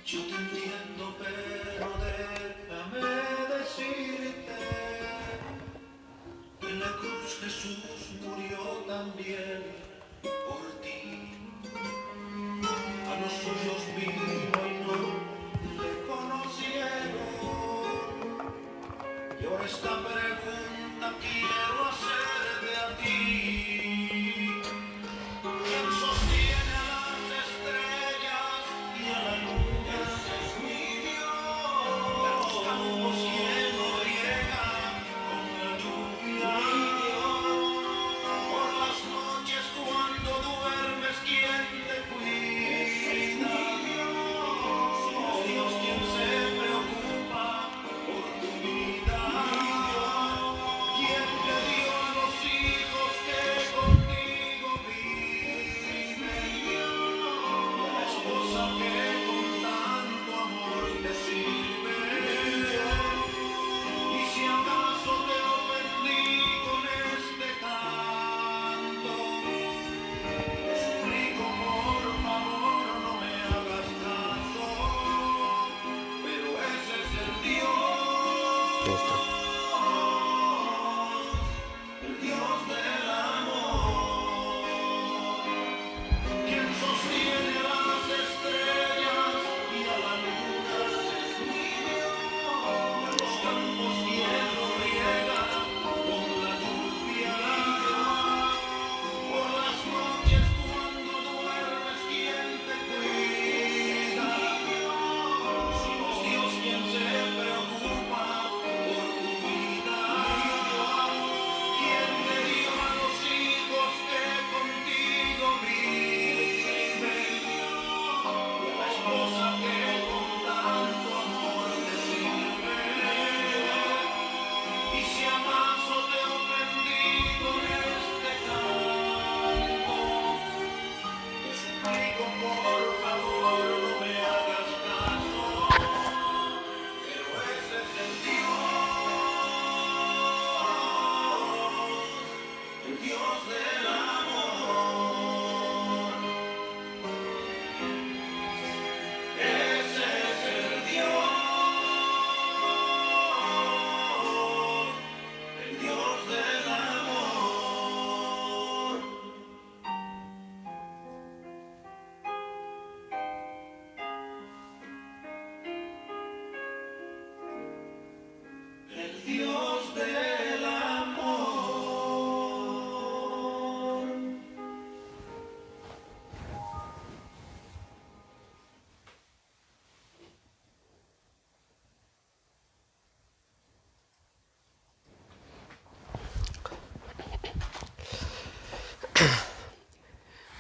Yo te entiendo, pero déjame decirte que en la cruz Jesús murió también por ti. A los suyos vino y no le conocieron. Y ahora esta pregunta quiero hacerte a ti. ¿Quién sostiene a las estrellas y a la luna?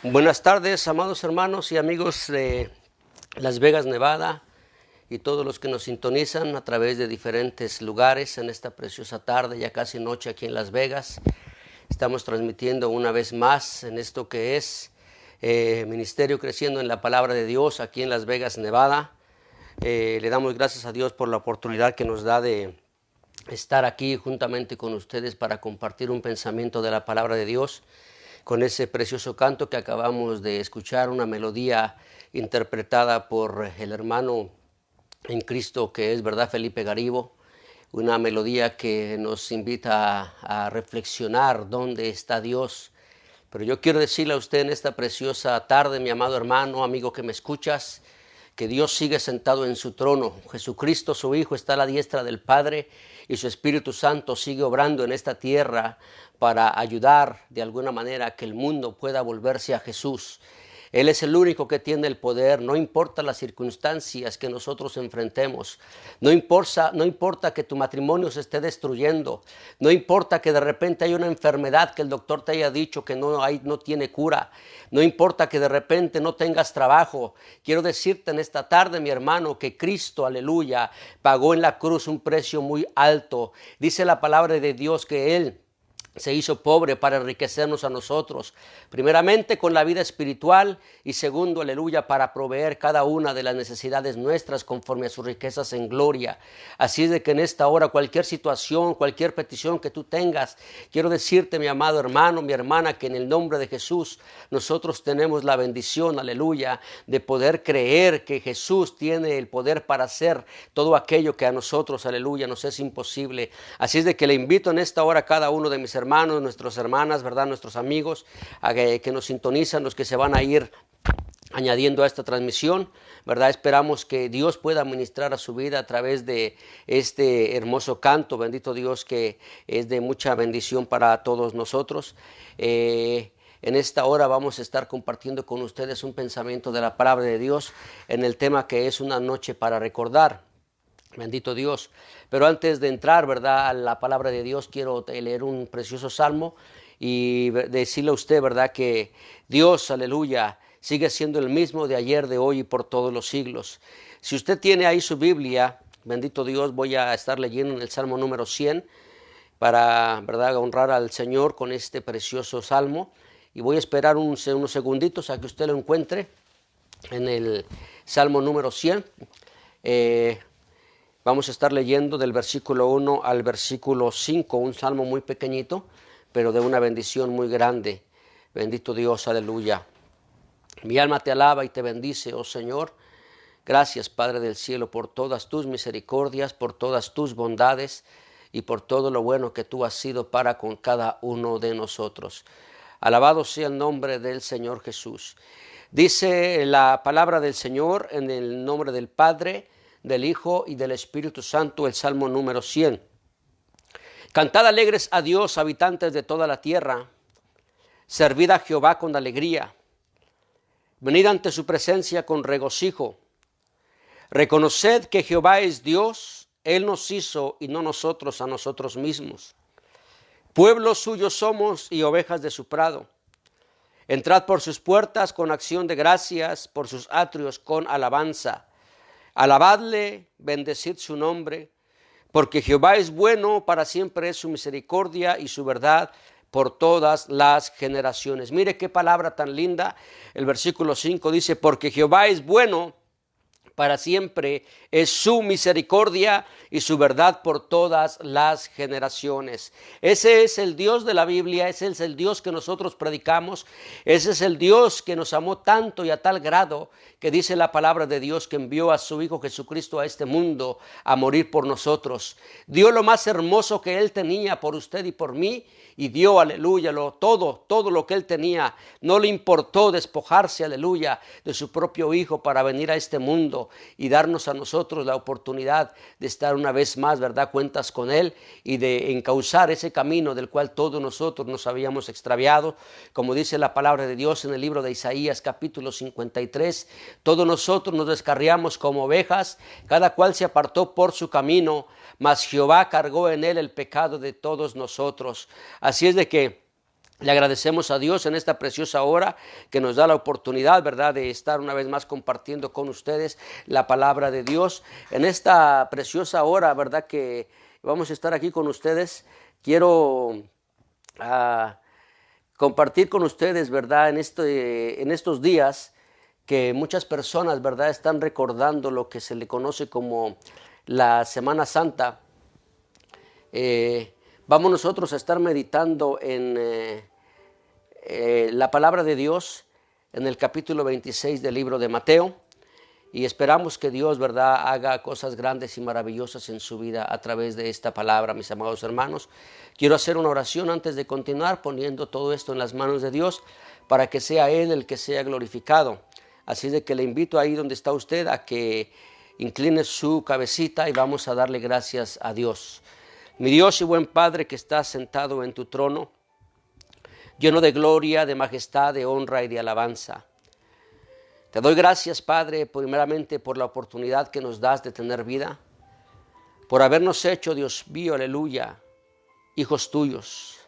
Buenas tardes, amados hermanos y amigos de Las Vegas, Nevada, y todos los que nos sintonizan a través de diferentes lugares en esta preciosa tarde, ya casi noche aquí en Las Vegas. Estamos transmitiendo una vez más en esto que es Ministerio Creciendo en la Palabra de Dios aquí en Las Vegas, Nevada. Le damos gracias a Dios por la oportunidad que nos da de estar aquí juntamente con ustedes para compartir un pensamiento de la Palabra de Dios. Con ese precioso canto que acabamos de escuchar, una melodía interpretada por el hermano en Cristo que es, ¿verdad?, Felipe Garibo, una melodía que nos invita a reflexionar dónde está Dios. Pero yo quiero decirle a usted en esta preciosa tarde, mi amado hermano, amigo que me escuchas, que Dios sigue sentado en su trono. Jesucristo, su Hijo, está a la diestra del Padre y su Espíritu Santo sigue obrando en esta tierra para ayudar de alguna manera a que el mundo pueda volverse a Jesús. Él es el único que tiene el poder, no importa las circunstancias que nosotros enfrentemos, no importa que tu matrimonio se esté destruyendo, no importa que de repente hay una enfermedad que el doctor te haya dicho que no tiene cura, no importa que de repente no tengas trabajo. Quiero decirte en esta tarde, mi hermano, que Cristo, aleluya, pagó en la cruz un precio muy alto. Dice la palabra de Dios que Él se hizo pobre para enriquecernos a nosotros, primeramente con la vida espiritual y segundo, aleluya, para proveer cada una de las necesidades nuestras conforme a sus riquezas en gloria. Así es de que en esta hora cualquier situación, cualquier petición que tú tengas, quiero decirte, mi amado hermano, mi hermana, que en el nombre de Jesús nosotros tenemos la bendición, aleluya, de poder creer que Jesús tiene el poder para hacer todo aquello que a nosotros, aleluya, nos es imposible. Así es de que le invito en esta hora a cada uno de mis hermanos, nuestras hermanas, ¿verdad? Nuestros amigos que nos sintonizan, los que se van a ir añadiendo a esta transmisión, ¿verdad? Esperamos que Dios pueda ministrar a su vida a través de este hermoso canto, bendito Dios, que es de mucha bendición para todos nosotros. En esta hora vamos a estar compartiendo con ustedes un pensamiento de la palabra de Dios en el tema que es una noche para recordar. Bendito Dios. Pero antes de entrar, ¿verdad?, a la palabra de Dios, quiero leer un precioso salmo y decirle a usted, ¿verdad?, que Dios, aleluya, sigue siendo el mismo de ayer, de hoy y por todos los siglos. Si usted tiene ahí su Biblia, bendito Dios, voy a estar leyendo en el Salmo número 100 para, ¿verdad?, honrar al Señor con este precioso salmo. Y voy a esperar unos segunditos a que usted lo encuentre en el Salmo número 100. Vamos a estar leyendo del versículo 1 al versículo 5, un salmo muy pequeñito, pero de una bendición muy grande. Bendito Dios, aleluya. Mi alma te alaba y te bendice, oh Señor. Gracias, Padre del cielo, por todas tus misericordias, por todas tus bondades y por todo lo bueno que tú has sido para con cada uno de nosotros. Alabado sea el nombre del Señor Jesús. Dice la palabra del Señor en el nombre del Padre, del Hijo y del Espíritu Santo, el Salmo número 100. Cantad alegres a Dios, habitantes de toda la tierra. Servid a Jehová con alegría. Venid ante su presencia con regocijo. Reconoced que Jehová es Dios, Él nos hizo y no nosotros a nosotros mismos. Pueblo suyo somos y ovejas de su prado. Entrad por sus puertas con acción de gracias, por sus atrios con alabanza. Alabadle, bendecid su nombre, porque Jehová es bueno, para siempre es su misericordia y su verdad por todas las generaciones. Mire qué palabra tan linda. El versículo 5 dice, porque Jehová es bueno, para siempre es su misericordia y su verdad por todas las generaciones. Ese es el Dios de la Biblia, ese es el Dios que nosotros predicamos, ese es el Dios que nos amó tanto y a tal grado que dice la palabra de Dios que envió a su Hijo Jesucristo a este mundo a morir por nosotros. Dio lo más hermoso que Él tenía por usted y por mí y dio, aleluya, todo lo que Él tenía. No le importó despojarse, aleluya, de su propio Hijo para venir a este mundo y darnos a nosotros la oportunidad de estar una vez más, ¿verdad?, cuentas con Él y de encauzar ese camino del cual todos nosotros nos habíamos extraviado. Como dice la palabra de Dios en el libro de Isaías capítulo 53, todos nosotros nos descarriamos como ovejas, cada cual se apartó por su camino, mas Jehová cargó en él el pecado de todos nosotros. Así es de que le agradecemos a Dios en esta preciosa hora que nos da la oportunidad, ¿verdad?, de estar una vez más compartiendo con ustedes la palabra de Dios. En esta preciosa hora, ¿verdad?, que vamos a estar aquí con ustedes, quiero compartir con ustedes, ¿verdad?, en estos días que muchas personas, ¿verdad?, están recordando lo que se le conoce como la Semana Santa. Vamos nosotros a estar meditando en la palabra de Dios en el capítulo 26 del libro de Mateo y esperamos que Dios, ¿verdad?, haga cosas grandes y maravillosas en su vida a través de esta palabra, mis amados hermanos. Quiero hacer una oración antes de continuar poniendo todo esto en las manos de Dios para que sea Él el que sea glorificado. Así de que le invito ahí donde está usted a que incline su cabecita y vamos a darle gracias a Dios. Mi Dios y buen Padre que estás sentado en tu trono, lleno de gloria, de majestad, de honra y de alabanza. Te doy gracias, Padre, primeramente por la oportunidad que nos das de tener vida, por habernos hecho, Dios mío, aleluya, hijos tuyos.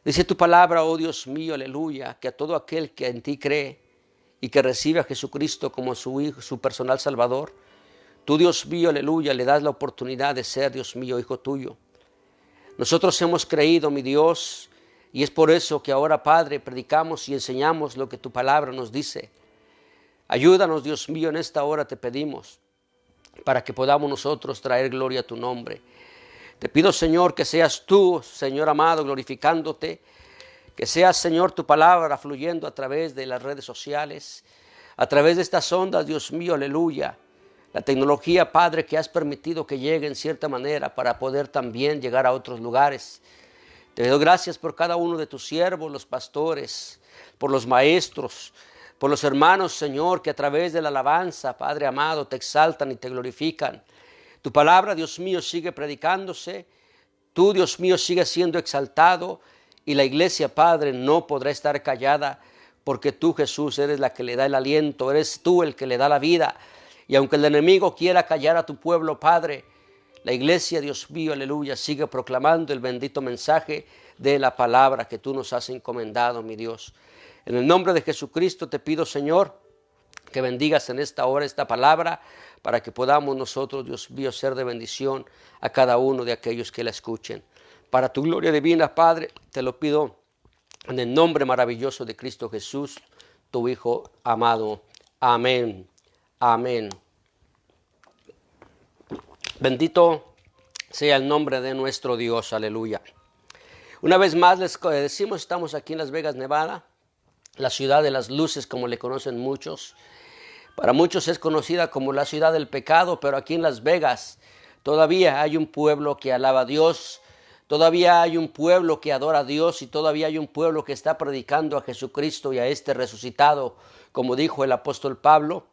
Dice tu palabra, oh Dios mío, aleluya, que a todo aquel que en ti cree y que recibe a Jesucristo como su Hijo, su personal Salvador, tú, Dios mío, aleluya, le das la oportunidad de ser, Dios mío, hijo tuyo. Nosotros hemos creído, mi Dios, y es por eso que ahora, Padre, predicamos y enseñamos lo que tu palabra nos dice. Ayúdanos, Dios mío, en esta hora te pedimos, para que podamos nosotros traer gloria a tu nombre. Te pido, Señor, que seas tú, Señor amado, glorificándote, que seas, Señor, tu palabra fluyendo a través de las redes sociales, a través de estas ondas, Dios mío, aleluya. La tecnología, Padre, que has permitido que llegue en cierta manera para poder también llegar a otros lugares. Te doy gracias por cada uno de tus siervos, los pastores, por los maestros, por los hermanos, Señor, que a través de la alabanza, Padre amado, te exaltan y te glorifican. Tu palabra, Dios mío, sigue predicándose. Tú, Dios mío, sigues siendo exaltado. Y la iglesia, Padre, no podrá estar callada, porque tú, Jesús, eres la que le da el aliento. Eres tú el que le da la vida. Y aunque el enemigo quiera callar a tu pueblo, Padre, la iglesia, Dios mío, aleluya, sigue proclamando el bendito mensaje de la palabra que tú nos has encomendado, mi Dios. En el nombre de Jesucristo te pido, Señor, que bendigas en esta hora esta palabra, para que podamos nosotros, Dios mío, ser de bendición a cada uno de aquellos que la escuchen. Para tu gloria divina, Padre, te lo pido en el nombre maravilloso de Cristo Jesús, tu Hijo amado. Amén. Amén. Bendito sea el nombre de nuestro Dios. Aleluya. Una vez más les decimos, estamos aquí en Las Vegas, Nevada, la ciudad de las luces, como le conocen muchos. Para muchos es conocida como la ciudad del pecado, pero aquí en Las Vegas todavía hay un pueblo que alaba a Dios, todavía hay un pueblo que adora a Dios y todavía hay un pueblo que está predicando a Jesucristo y a este resucitado, como dijo el apóstol Pablo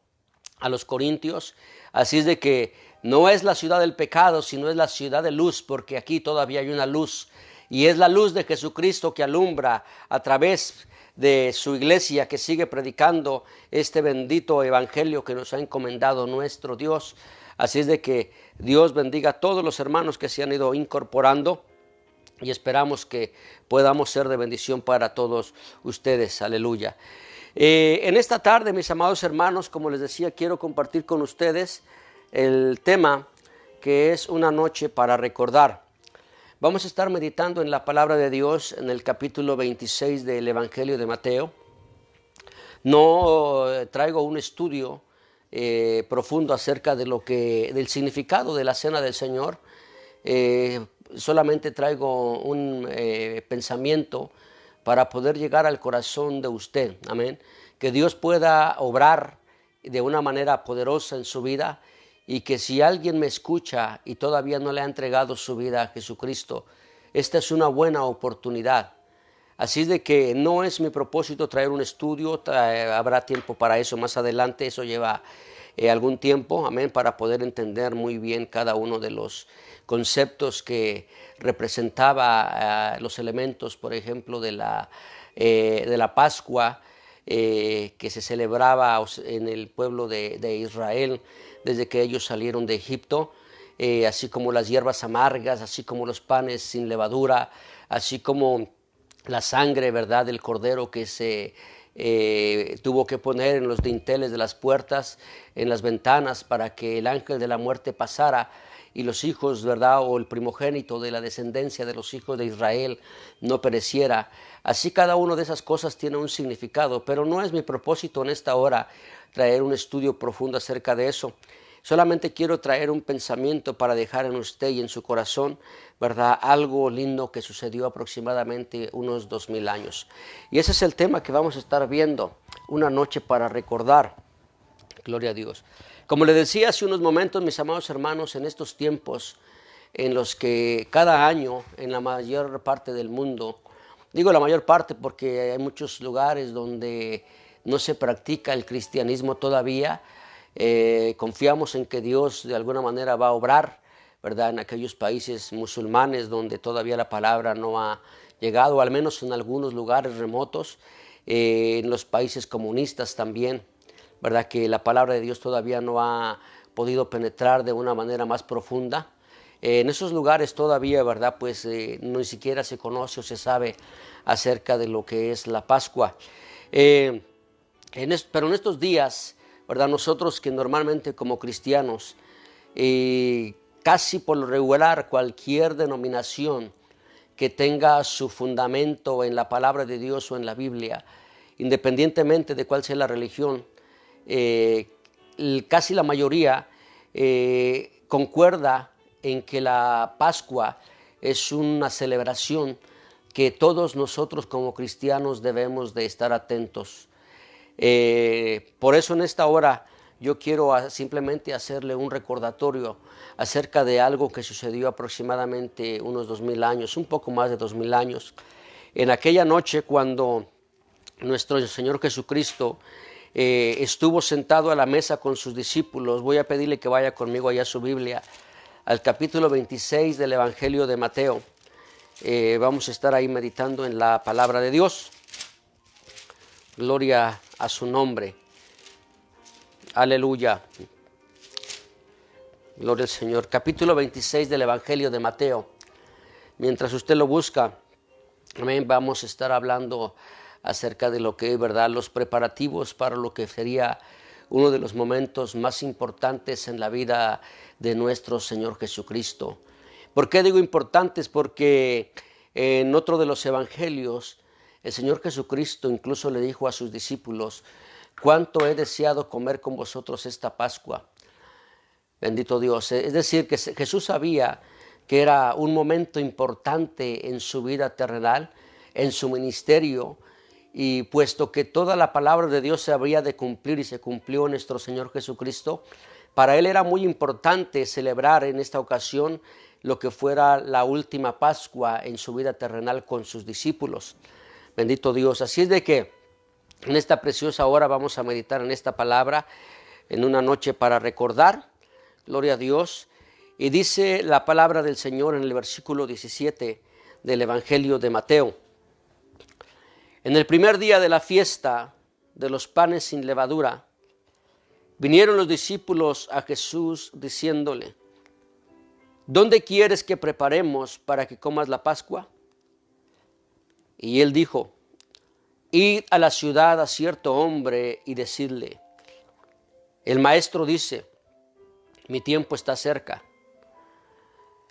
a los Corintios. Así es de que no es la ciudad del pecado, sino es la ciudad de luz, porque aquí todavía hay una luz, y es la luz de Jesucristo que alumbra a través de su iglesia, que sigue predicando este bendito evangelio que nos ha encomendado nuestro Dios. Así es de que Dios bendiga a todos los hermanos que se han ido incorporando, y esperamos que podamos ser de bendición para todos ustedes. Aleluya. En esta tarde, mis amados hermanos, como les decía, quiero compartir con ustedes el tema que es una noche para recordar. Vamos a estar meditando en la palabra de Dios en el capítulo 26 del Evangelio de Mateo. No traigo un estudio profundo acerca de del significado de la Cena del Señor. Solamente traigo un pensamiento para poder llegar al corazón de usted. Amén. Que Dios pueda obrar de una manera poderosa en su vida, y que si alguien me escucha y todavía no le ha entregado su vida a Jesucristo, esta es una buena oportunidad. Así es de que no es mi propósito traer un estudio, habrá tiempo para eso más adelante, eso lleva algún tiempo, amén, para poder entender muy bien cada uno de los conceptos que representaba los elementos, por ejemplo, de la Pascua, que se celebraba en el pueblo de Israel desde que ellos salieron de Egipto, así como las hierbas amargas, así como los panes sin levadura, así como la sangre, ¿verdad?, del cordero que se tuvo que poner en los dinteles de las puertas, en las ventanas, para que el ángel de la muerte pasara y los hijos, ¿verdad?, o el primogénito de la descendencia de los hijos de Israel no pereciera. Así cada una de esas cosas tiene un significado, pero no es mi propósito en esta hora traer un estudio profundo acerca de eso. Solamente quiero traer un pensamiento para dejar en usted y en su corazón, ¿verdad?, algo lindo que sucedió aproximadamente unos 2000 años. Y ese es el tema que vamos a estar viendo, una noche para recordar. Gloria a Dios. Como le decía hace unos momentos, mis amados hermanos, en estos tiempos en los que cada año en la mayor parte del mundo, digo la mayor parte porque hay muchos lugares donde no se practica el cristianismo todavía, confiamos en que Dios de alguna manera va a obrar, ¿verdad?, en aquellos países musulmanes donde todavía la palabra no ha llegado, al menos en algunos lugares remotos, en los países comunistas también. ¿verdad? Que la palabra de Dios todavía no ha podido penetrar de una manera más profunda. En esos lugares todavía, ¿verdad? Pues ni siquiera se conoce o se sabe acerca de lo que es la Pascua. Pero en estos días, ¿verdad? Nosotros que normalmente como cristianos, casi por lo regular cualquier denominación que tenga su fundamento en la palabra de Dios o en la Biblia, independientemente de cuál sea la religión, casi la mayoría concuerda en que la Pascua es una celebración que todos nosotros como cristianos debemos de estar atentos. Por eso en esta hora yo quiero simplemente hacerle un recordatorio acerca de algo que sucedió aproximadamente unos 2000 años, un poco más de 2000 años. En aquella noche cuando nuestro Señor Jesucristo estuvo sentado a la mesa con sus discípulos, voy a pedirle que vaya conmigo allá a su Biblia, al capítulo 26 del Evangelio de Mateo. Vamos a estar ahí meditando en la palabra de Dios. Gloria a su nombre. Aleluya. Gloria al Señor. Capítulo 26 del Evangelio de Mateo. Mientras usted lo busca, amén, vamos a estar hablando acerca de lo que es, ¿verdad?, los preparativos para lo que sería uno de los momentos más importantes en la vida de nuestro Señor Jesucristo. ¿Por qué digo importantes? Porque en otro de los evangelios, el Señor Jesucristo incluso le dijo a sus discípulos: cuánto he deseado comer con vosotros esta Pascua. Bendito Dios. Es decir, que Jesús sabía que era un momento importante en su vida terrenal, en su ministerio, y puesto que toda la palabra de Dios se habría de cumplir y se cumplió en nuestro Señor Jesucristo, para él era muy importante celebrar en esta ocasión lo que fuera la última Pascua en su vida terrenal con sus discípulos. Bendito Dios. Así es de que en esta preciosa hora vamos a meditar en esta palabra en una noche para recordar. Gloria a Dios. Y dice la palabra del Señor en el versículo 17 del Evangelio de Mateo: en el primer día de la fiesta de los panes sin levadura, vinieron los discípulos a Jesús diciéndole: ¿dónde quieres que preparemos para que comas la Pascua? Y él dijo: id a la ciudad a cierto hombre y decidle: el maestro dice, mi tiempo está cerca.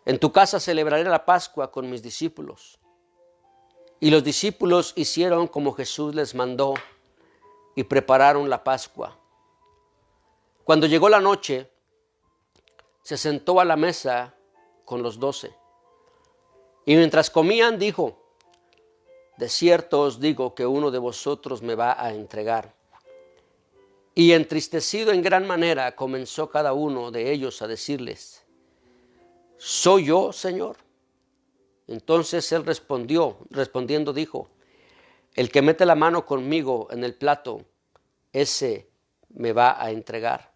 En tu casa celebraré la Pascua con mis discípulos. Y los discípulos hicieron como Jesús les mandó y prepararon la Pascua. Cuando llegó la noche, se sentó a la mesa con los 12. Y mientras comían dijo: de cierto os digo que uno de vosotros me va a entregar. Y entristecido en gran manera comenzó cada uno de ellos a decirles: ¿soy yo, Señor? Entonces él respondiendo dijo: el que mete la mano conmigo en el plato, ese me va a entregar.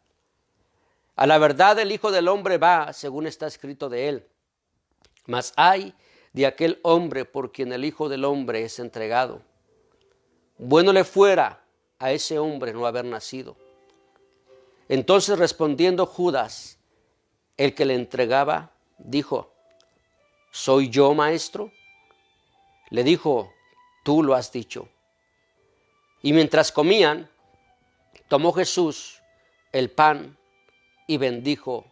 A la verdad el Hijo del Hombre va, según está escrito de él. Mas ay de aquel hombre por quien el Hijo del Hombre es entregado. Bueno le fuera a ese hombre no haber nacido. Entonces respondiendo Judas, el que le entregaba, dijo: ¿soy yo, maestro? Le dijo: tú lo has dicho. Y mientras comían, tomó Jesús el pan y bendijo,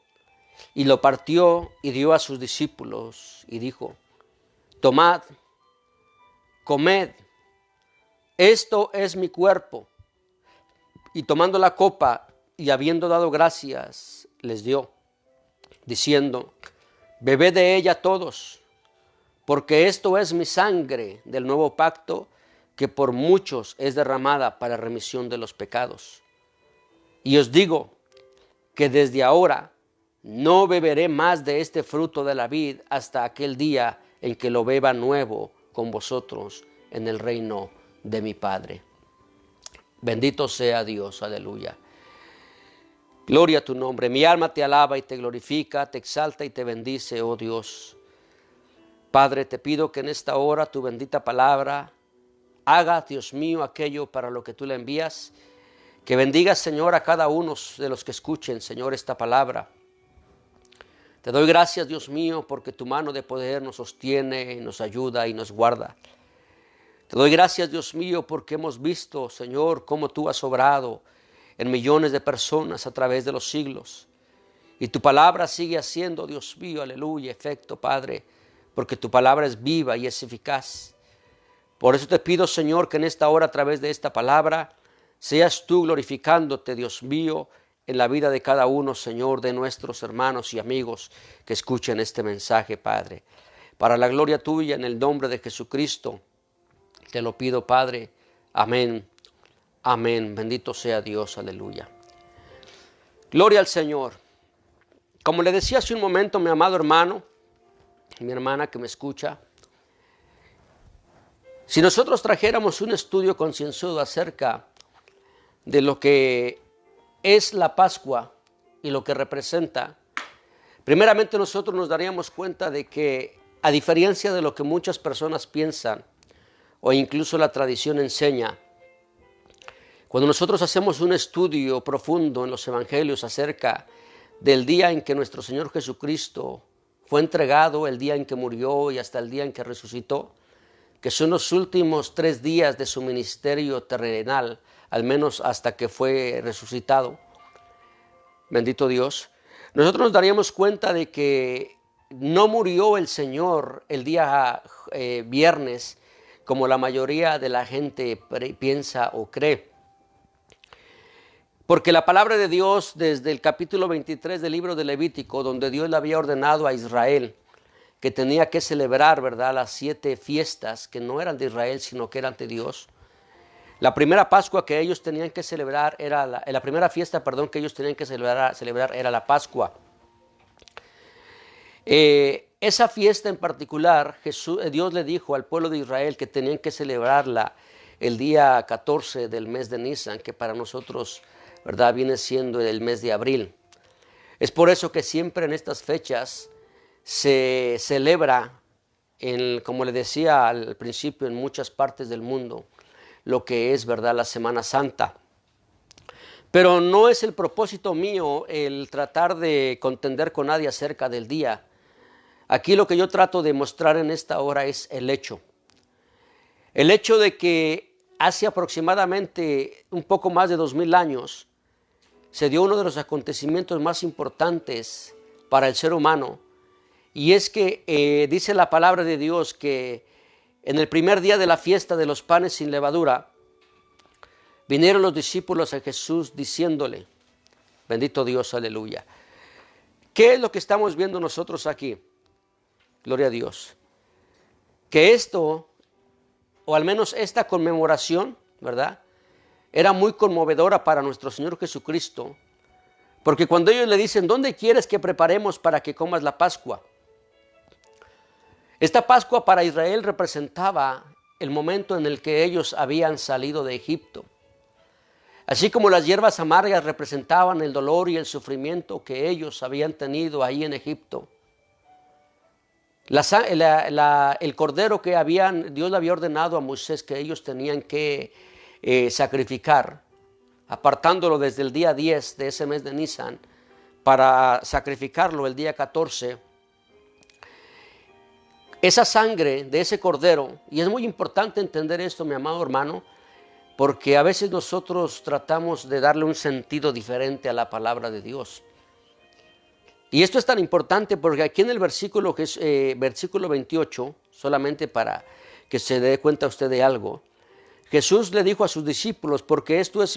y lo partió y dio a sus discípulos, y dijo: tomad, comed, esto es mi cuerpo. Y tomando la copa y habiendo dado gracias, les dio, diciendo: bebed de ella todos, porque esto es mi sangre del nuevo pacto, que por muchos es derramada para remisión de los pecados. Y os digo que desde ahora no beberé más de este fruto de la vid hasta aquel día en que lo beba nuevo con vosotros en el reino de mi Padre. Bendito sea Dios, aleluya. Gloria a tu nombre. Mi alma te alaba y te glorifica, te exalta y te bendice, oh Dios. Padre, te pido que en esta hora tu bendita palabra haga, Dios mío, aquello para lo que tú la envías. Que bendigas, Señor, a cada uno de los que escuchen, Señor, esta palabra. Te doy gracias, Dios mío, porque tu mano de poder nos sostiene, nos ayuda y nos guarda. Te doy gracias, Dios mío, porque hemos visto, Señor, cómo tú has obrado en millones de personas a través de los siglos. Y tu palabra sigue haciendo, Dios mío, aleluya, efecto, Padre, porque tu palabra es viva y es eficaz. Por eso te pido, Señor, que en esta hora, a través de esta palabra, seas tú glorificándote, Dios mío, en la vida de cada uno, Señor, de nuestros hermanos y amigos que escuchen este mensaje, Padre. Para la gloria tuya, en el nombre de Jesucristo, te lo pido, Padre. Amén. Amén. Bendito sea Dios. Aleluya. Gloria al Señor. Como le decía hace un momento, mi amado hermano, mi hermana que me escucha, si nosotros trajéramos un estudio concienzudo acerca de lo que es la Pascua y lo que representa, primeramente nosotros nos daríamos cuenta de que, a diferencia de lo que muchas personas piensan o incluso la tradición enseña, cuando nosotros hacemos un estudio profundo en los evangelios acerca del día en que nuestro Señor Jesucristo fue entregado, el día en que murió y hasta el día en que resucitó, que son los últimos 3 días de su ministerio terrenal, al menos hasta que fue resucitado, bendito Dios, nosotros nos daríamos cuenta de que no murió el Señor el día viernes, como la mayoría de la gente piensa o cree. Porque la palabra de Dios, desde el capítulo 23 del libro de Levítico, donde Dios le había ordenado a Israel que tenía que celebrar, ¿verdad?, las 7 fiestas que no eran de Israel, sino que eran de Dios. La primera Pascua que ellos tenían que celebrar era la primera fiesta, que ellos tenían que celebrar era la Pascua. Esa fiesta en particular, Dios le dijo al pueblo de Israel que tenían que celebrarla el día 14 del mes de Nisan, que para nosotros, ¿verdad?, viene siendo el mes de abril. Es por eso que siempre en estas fechas se celebra, como le decía al principio, en muchas partes del mundo, lo que es, ¿verdad?, la Semana Santa. Pero no es el propósito mío el tratar de contender con nadie acerca del día. Aquí lo que yo trato de mostrar en esta hora es el hecho. El hecho de que hace aproximadamente un poco más de 2000 años se dio uno de los acontecimientos más importantes para el ser humano. Y es que dice la palabra de Dios que en el primer día de la fiesta de los panes sin levadura, vinieron los discípulos a Jesús diciéndole, bendito Dios, aleluya. ¿Qué es lo que estamos viendo nosotros aquí? Gloria a Dios. Que esto, o al menos esta conmemoración, ¿verdad?, era muy conmovedora para nuestro Señor Jesucristo, porque cuando ellos le dicen, ¿dónde quieres que preparemos para que comas la Pascua? Esta Pascua para Israel representaba el momento en el que ellos habían salido de Egipto. Así como las hierbas amargas representaban el dolor y el sufrimiento que ellos habían tenido ahí en Egipto. El cordero que Dios le había ordenado a Moisés que ellos tenían que sacrificar, apartándolo desde el día 10 de ese mes de Nisan, para sacrificarlo el día 14, esa sangre de ese cordero, y es muy importante entender esto, mi amado hermano, porque a veces nosotros tratamos de darle un sentido diferente a la palabra de Dios. Y esto es tan importante porque aquí en el versículo 28, solamente para que se dé cuenta usted de algo, Jesús le dijo a sus discípulos, porque esto es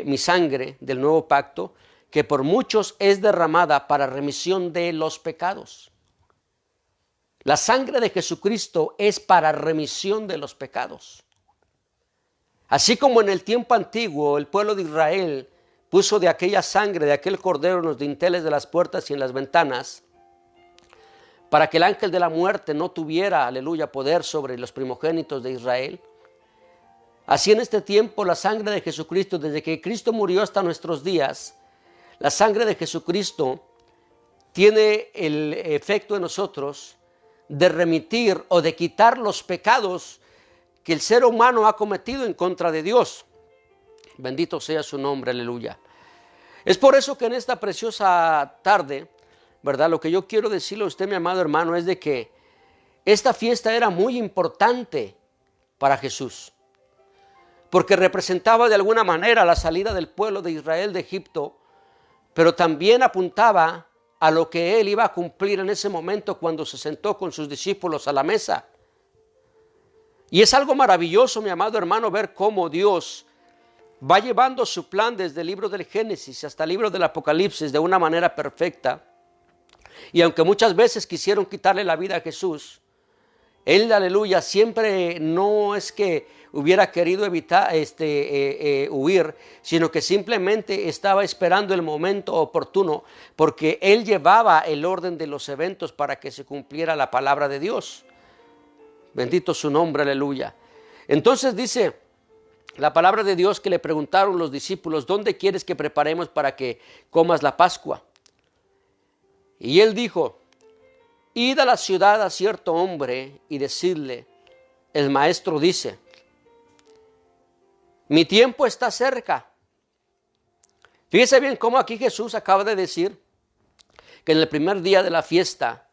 mi sangre del nuevo pacto, que por muchos es derramada para remisión de los pecados. La sangre de Jesucristo es para remisión de los pecados. Así como en el tiempo antiguo el pueblo de Israel puso de aquella sangre, de aquel cordero en los dinteles de las puertas y en las ventanas, para que el ángel de la muerte no tuviera, aleluya, poder sobre los primogénitos de Israel. Así en este tiempo la sangre de Jesucristo, desde que Cristo murió hasta nuestros días, la sangre de Jesucristo tiene el efecto en nosotros de remitir o de quitar los pecados que el ser humano ha cometido en contra de Dios. Bendito sea su nombre, aleluya. Es por eso que en esta preciosa tarde, ¿verdad? Lo que yo quiero decirle a usted, mi amado hermano, es de que esta fiesta era muy importante para Jesús, porque representaba de alguna manera la salida del pueblo de Israel de Egipto, pero también apuntaba a lo que él iba a cumplir en ese momento cuando se sentó con sus discípulos a la mesa. Y es algo maravilloso, mi amado hermano, ver cómo Dios va llevando su plan desde el libro del Génesis hasta el libro del Apocalipsis de una manera perfecta. Y aunque muchas veces quisieron quitarle la vida a Jesús, él, aleluya, siempre no es que hubiera querido evitar huir, sino que simplemente estaba esperando el momento oportuno, porque él llevaba el orden de los eventos para que se cumpliera la palabra de Dios. Bendito su nombre, aleluya. Entonces dice la palabra de Dios que le preguntaron los discípulos: ¿dónde quieres que preparemos para que comas la Pascua? Y él dijo: id a la ciudad a cierto hombre y decidle: el maestro dice, mi tiempo está cerca. Fíjese bien cómo aquí Jesús acaba de decir que en el primer día de la fiesta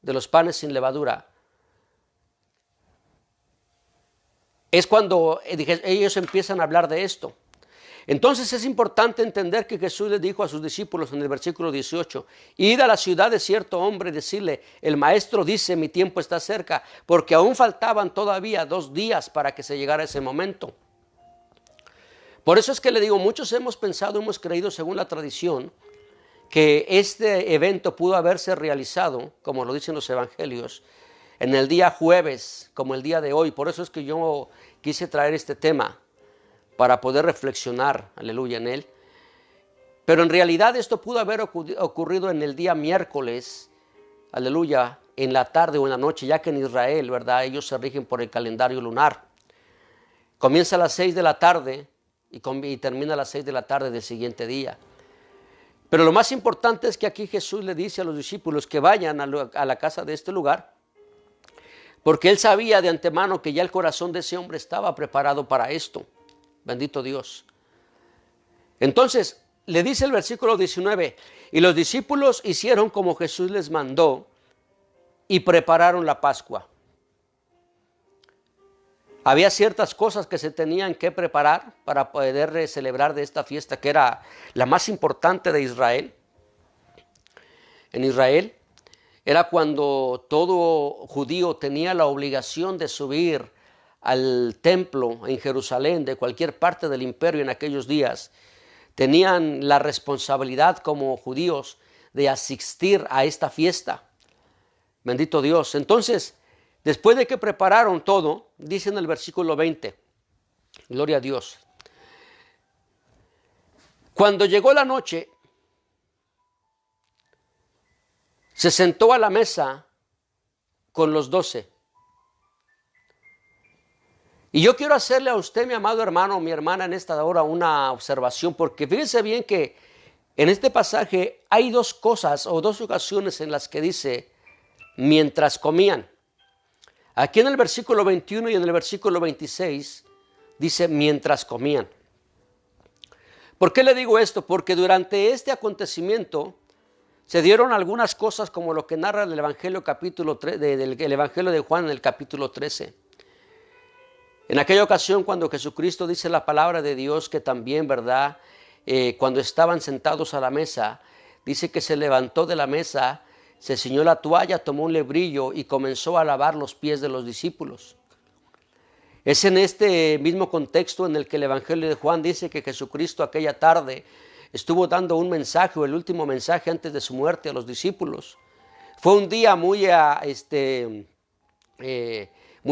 de los panes sin levadura es cuando ellos empiezan a hablar de esto. Entonces es importante entender que Jesús les dijo a sus discípulos en el versículo 18: id a la ciudad de cierto hombre y decirle, el maestro dice, mi tiempo está cerca, porque aún faltaban todavía 2 días para que se llegara ese momento. Por eso es que le digo, muchos hemos pensado, hemos creído según la tradición, que este evento pudo haberse realizado, como lo dicen los evangelios, en el día jueves, como el día de hoy. Por eso es que yo quise traer este tema, para poder reflexionar, aleluya, en él. Pero en realidad esto pudo haber ocurrido en el día miércoles, aleluya, en la tarde o en la noche, ya que en Israel, ¿verdad?, ellos se rigen por el calendario lunar. Comienza a las 6 de la tarde y termina a las 6 de la tarde del siguiente día. Pero lo más importante es que aquí Jesús le dice a los discípulos que vayan a la casa de este lugar, porque él sabía de antemano que ya el corazón de ese hombre estaba preparado para esto. Bendito Dios. Entonces, le dice el versículo 19, y los discípulos hicieron como Jesús les mandó y prepararon la Pascua. Había ciertas cosas que se tenían que preparar para poder celebrar de esta fiesta, que era la más importante de Israel. En Israel era cuando todo judío tenía la obligación de subir al templo en Jerusalén, de cualquier parte del imperio en aquellos días. Tenían la responsabilidad como judíos de asistir a esta fiesta. Bendito Dios. Entonces, después de que prepararon todo, dice en el versículo 20, gloria a Dios, cuando llegó la noche, se sentó a la mesa con los 12. Y yo quiero hacerle a usted, mi amado hermano, mi hermana, en esta hora una observación, porque fíjense bien que en este pasaje hay 2 cosas o 2 ocasiones en las que dice mientras comían. Aquí en el versículo 21 y en el versículo 26 dice mientras comían. ¿Por qué le digo esto? Porque durante este acontecimiento se dieron algunas cosas como lo que narra el Evangelio capítulo 3, el Evangelio de Juan en el capítulo 13. En aquella ocasión cuando Jesucristo dice la palabra de Dios que también, ¿verdad?, cuando estaban sentados a la mesa, dice que se levantó de la mesa, se ciñó la toalla, tomó un lebrillo y comenzó a lavar los pies de los discípulos. Es en este mismo contexto en el que el Evangelio de Juan dice que Jesucristo aquella tarde estuvo dando un mensaje, o el último mensaje antes de su muerte, a los discípulos. Fue un día muy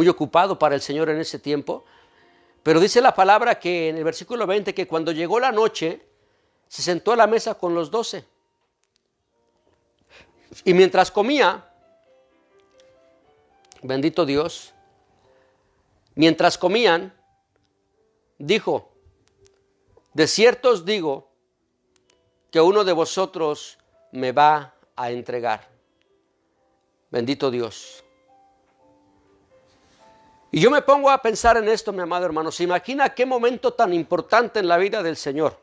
ocupado para el Señor en ese tiempo, pero dice la palabra que en el versículo 20 que cuando llegó la noche se sentó a la mesa con los 12 y mientras comía, bendito Dios, mientras comían, dijo: de cierto os digo que uno de vosotros me va a entregar. Bendito Dios. Y yo me pongo a pensar en esto, mi amado hermano. ¿Se imagina qué momento tan importante en la vida del Señor?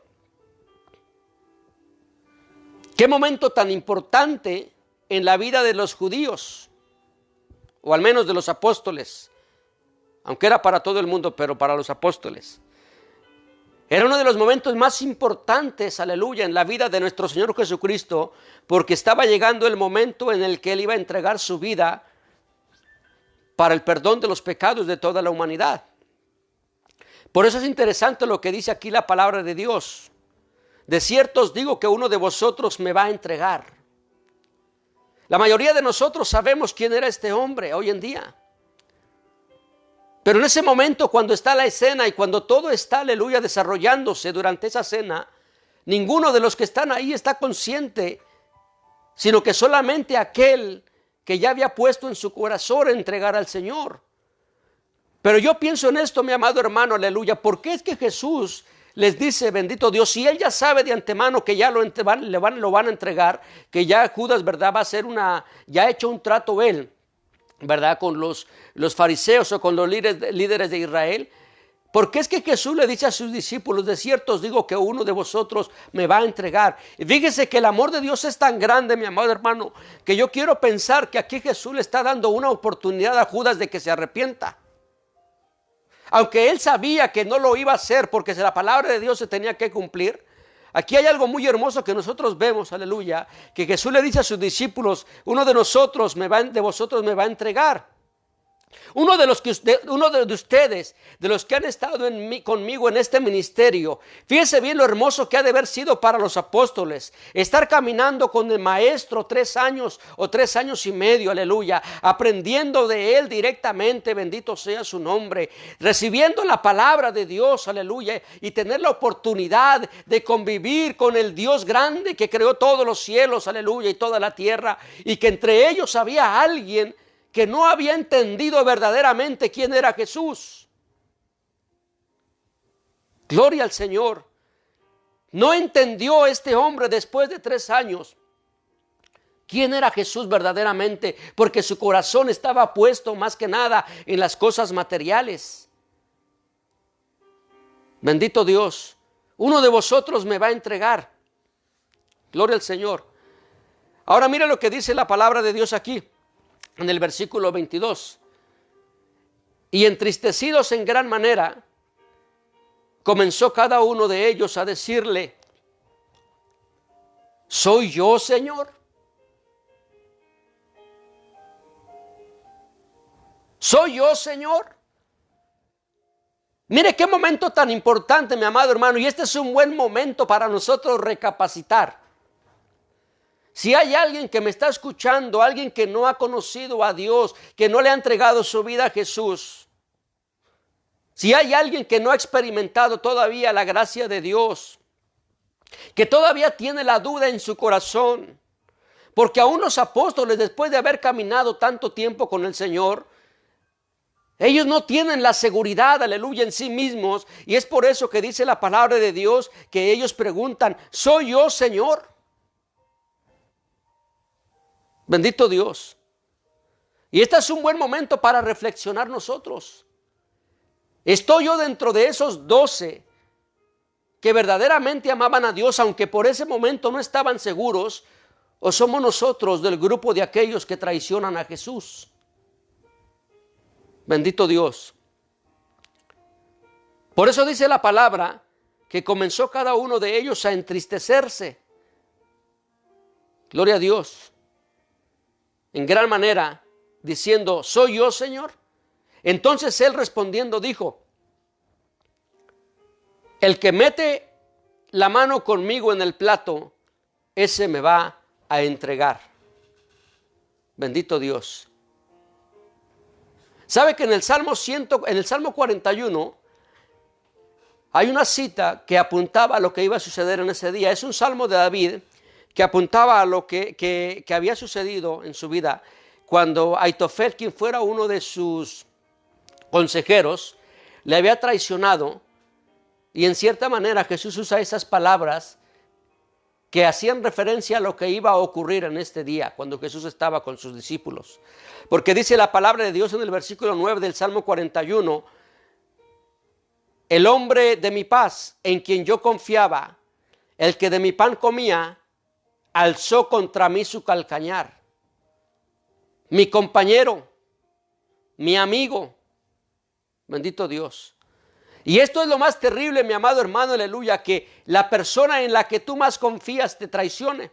¿Qué momento tan importante en la vida de los judíos? O al menos de los apóstoles. Aunque era para todo el mundo, pero para los apóstoles. Era uno de los momentos más importantes, aleluya, en la vida de nuestro Señor Jesucristo, porque estaba llegando el momento en el que Él iba a entregar su vida para el perdón de los pecados de toda la humanidad. Por eso es interesante lo que dice aquí la palabra de Dios. De cierto os digo que uno de vosotros me va a entregar. La mayoría de nosotros sabemos quién era este hombre hoy en día. Pero en ese momento, cuando está la escena y cuando todo está, aleluya, desarrollándose durante esa cena, ninguno de los que están ahí está consciente, sino que solamente aquel que ya había puesto en su corazón entregar al Señor. Pero yo pienso en esto, mi amado hermano, aleluya, ¿por qué es que Jesús les dice, bendito Dios, si Él ya sabe de antemano que ya lo van a entregar, que ya Judas, ¿verdad?, va a ser ya ha hecho un trato Él, ¿verdad?, con los fariseos o con los líderes de Israel? ¿Por qué es que Jesús le dice a sus discípulos, de cierto os digo que uno de vosotros me va a entregar? Y fíjese que el amor de Dios es tan grande, mi amado hermano, que yo quiero pensar que aquí Jesús le está dando una oportunidad a Judas de que se arrepienta. Aunque él sabía que no lo iba a hacer porque la palabra de Dios se tenía que cumplir, aquí hay algo muy hermoso que nosotros vemos, aleluya, que Jesús le dice a sus discípulos, uno de vosotros me va a entregar. Uno de ustedes, de los que han estado conmigo en este ministerio, fíjese bien lo hermoso que ha de haber sido para los apóstoles, estar caminando con el maestro 3 años o 3 años y medio, aleluya, aprendiendo de él directamente, bendito sea su nombre, recibiendo la palabra de Dios, aleluya, y tener la oportunidad de convivir con el Dios grande que creó todos los cielos, aleluya, y toda la tierra, y que entre ellos había alguien que no había entendido verdaderamente quién era Jesús. Gloria al Señor. No entendió este hombre después de 3 años quién era Jesús verdaderamente, porque su corazón estaba puesto más que nada en las cosas materiales. Bendito Dios. Uno de vosotros me va a entregar. Gloria al Señor. Ahora mira lo que dice la palabra de Dios aquí. En el versículo 22, y entristecidos en gran manera, comenzó cada uno de ellos a decirle, ¿soy yo, Señor? ¿Soy yo, Señor? Mire qué momento tan importante, mi amado hermano, y este es un buen momento para nosotros recapacitar. Si hay alguien que me está escuchando, alguien que no ha conocido a Dios, que no le ha entregado su vida a Jesús, si hay alguien que no ha experimentado todavía la gracia de Dios, que todavía tiene la duda en su corazón, porque aún los apóstoles, después de haber caminado tanto tiempo con el Señor, ellos no tienen la seguridad, aleluya, en sí mismos, y es por eso que dice la palabra de Dios que ellos preguntan, ¿soy yo, Señor? Bendito Dios. Y este es un buen momento para reflexionar nosotros. ¿Estoy yo dentro de esos 12 que verdaderamente amaban a Dios, aunque por ese momento no estaban seguros? ¿O somos nosotros del grupo de aquellos que traicionan a Jesús? Bendito Dios. Por eso dice la palabra que comenzó cada uno de ellos a entristecerse. Gloria a Dios. En gran manera, diciendo, ¿soy yo, Señor? Entonces él respondiendo dijo, el que mete la mano conmigo en el plato, ese me va a entregar. Bendito Dios. ¿Sabe que en el Salmo 41 hay una cita que apuntaba a lo que iba a suceder en ese día? Es un salmo de David que apuntaba a lo que había sucedido en su vida cuando Aitofel, quien fuera uno de sus consejeros, le había traicionado, y en cierta manera Jesús usa esas palabras que hacían referencia a lo que iba a ocurrir en este día, cuando Jesús estaba con sus discípulos. Porque dice la palabra de Dios en el versículo 9 del Salmo 41, el hombre de mi paz, en quien yo confiaba, el que de mi pan comía, alzó contra mí su calcañar. Mi compañero, mi amigo, bendito Dios. Y esto es lo más terrible, mi amado hermano, aleluya, que la persona en la que tú más confías te traicione.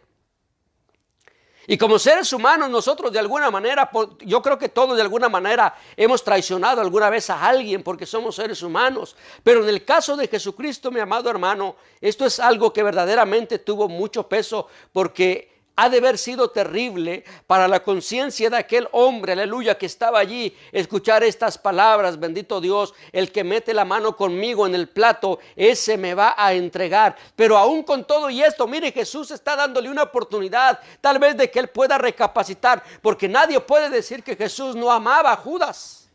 Y como seres humanos nosotros de alguna manera, yo creo que todos de alguna manera hemos traicionado alguna vez a alguien porque somos seres humanos. Pero en el caso de Jesucristo, mi amado hermano, esto es algo que verdaderamente tuvo mucho peso, porque ha de haber sido terrible para la conciencia de aquel hombre, aleluya, que estaba allí, escuchar estas palabras, bendito Dios, el que mete la mano conmigo en el plato, ese me va a entregar. Pero aún con todo y esto, mire, Jesús está dándole una oportunidad, tal vez de que él pueda recapacitar, porque nadie puede decir que Jesús no amaba a Judas.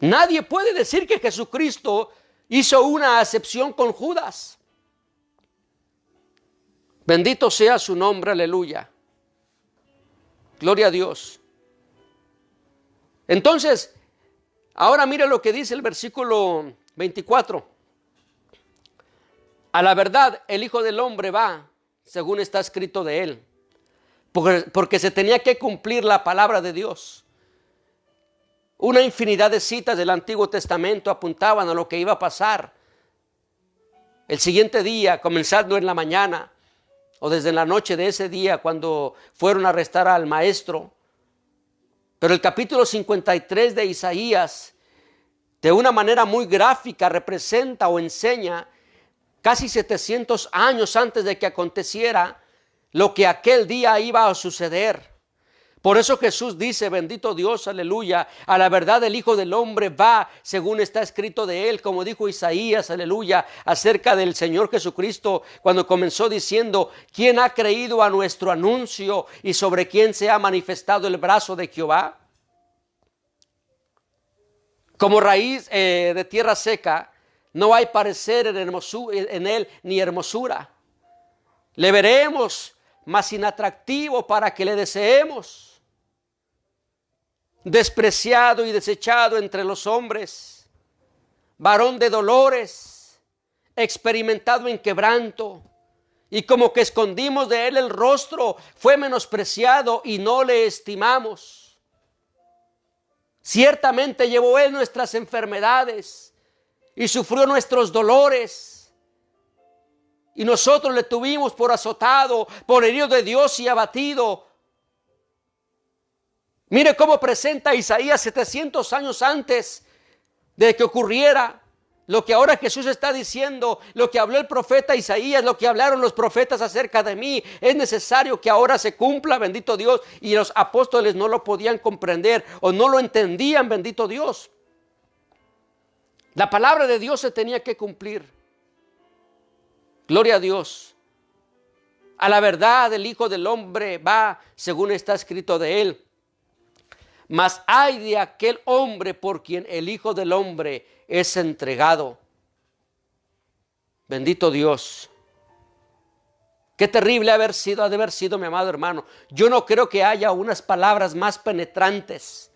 Nadie puede decir que Jesucristo hizo una acepción con Judas. Bendito sea su nombre, aleluya. Gloria a Dios. Entonces, ahora mire lo que dice el versículo 24. A la verdad, el Hijo del Hombre va, según está escrito de él, porque se tenía que cumplir la palabra de Dios. Una infinidad de citas del Antiguo Testamento apuntaban a lo que iba a pasar el siguiente día, comenzando en la mañana, o desde la noche de ese día cuando fueron a arrestar al maestro. Pero el capítulo 53 de Isaías, de una manera muy gráfica, representa o enseña casi 700 años antes de que aconteciera lo que aquel día iba a suceder. Por eso Jesús dice, bendito Dios, aleluya, a la verdad el Hijo del Hombre va, según está escrito de él, como dijo Isaías, aleluya, acerca del Señor Jesucristo, cuando comenzó diciendo, ¿quién ha creído a nuestro anuncio y sobre quién se ha manifestado el brazo de Jehová? Como raíz de tierra seca, no hay parecer en él ni hermosura. Le veremos, mas inatractivo para que le deseemos. Despreciado y desechado entre los hombres, varón de dolores, experimentado en quebranto, y como que escondimos de él el rostro, fue menospreciado y no le estimamos. Ciertamente llevó él nuestras enfermedades y sufrió nuestros dolores, y nosotros le tuvimos por azotado, por herido de Dios y abatido. Mire cómo presenta Isaías 700 años antes de que ocurriera lo que ahora Jesús está diciendo, lo que habló el profeta Isaías, lo que hablaron los profetas acerca de mí. Es necesario que ahora se cumpla, bendito Dios, y los apóstoles no lo podían comprender o no lo entendían, bendito Dios. La palabra de Dios se tenía que cumplir. Gloria a Dios. A la verdad el Hijo del Hombre va, según está escrito de él. Mas ay de aquel hombre por quien el Hijo del Hombre es entregado. Bendito Dios. Qué terrible ha de haber sido, mi amado hermano. Yo no creo que haya unas palabras más penetrantes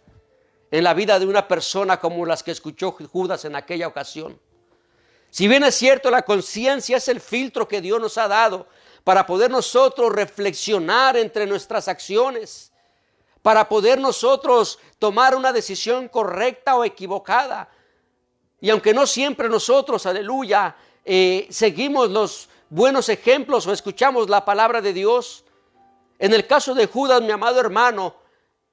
en la vida de una persona como las que escuchó Judas en aquella ocasión. Si bien es cierto, la conciencia es el filtro que Dios nos ha dado para poder nosotros reflexionar entre nuestras acciones, para poder nosotros tomar una decisión correcta o equivocada. Y aunque no siempre nosotros, aleluya, seguimos los buenos ejemplos o escuchamos la palabra de Dios, en el caso de Judas, mi amado hermano,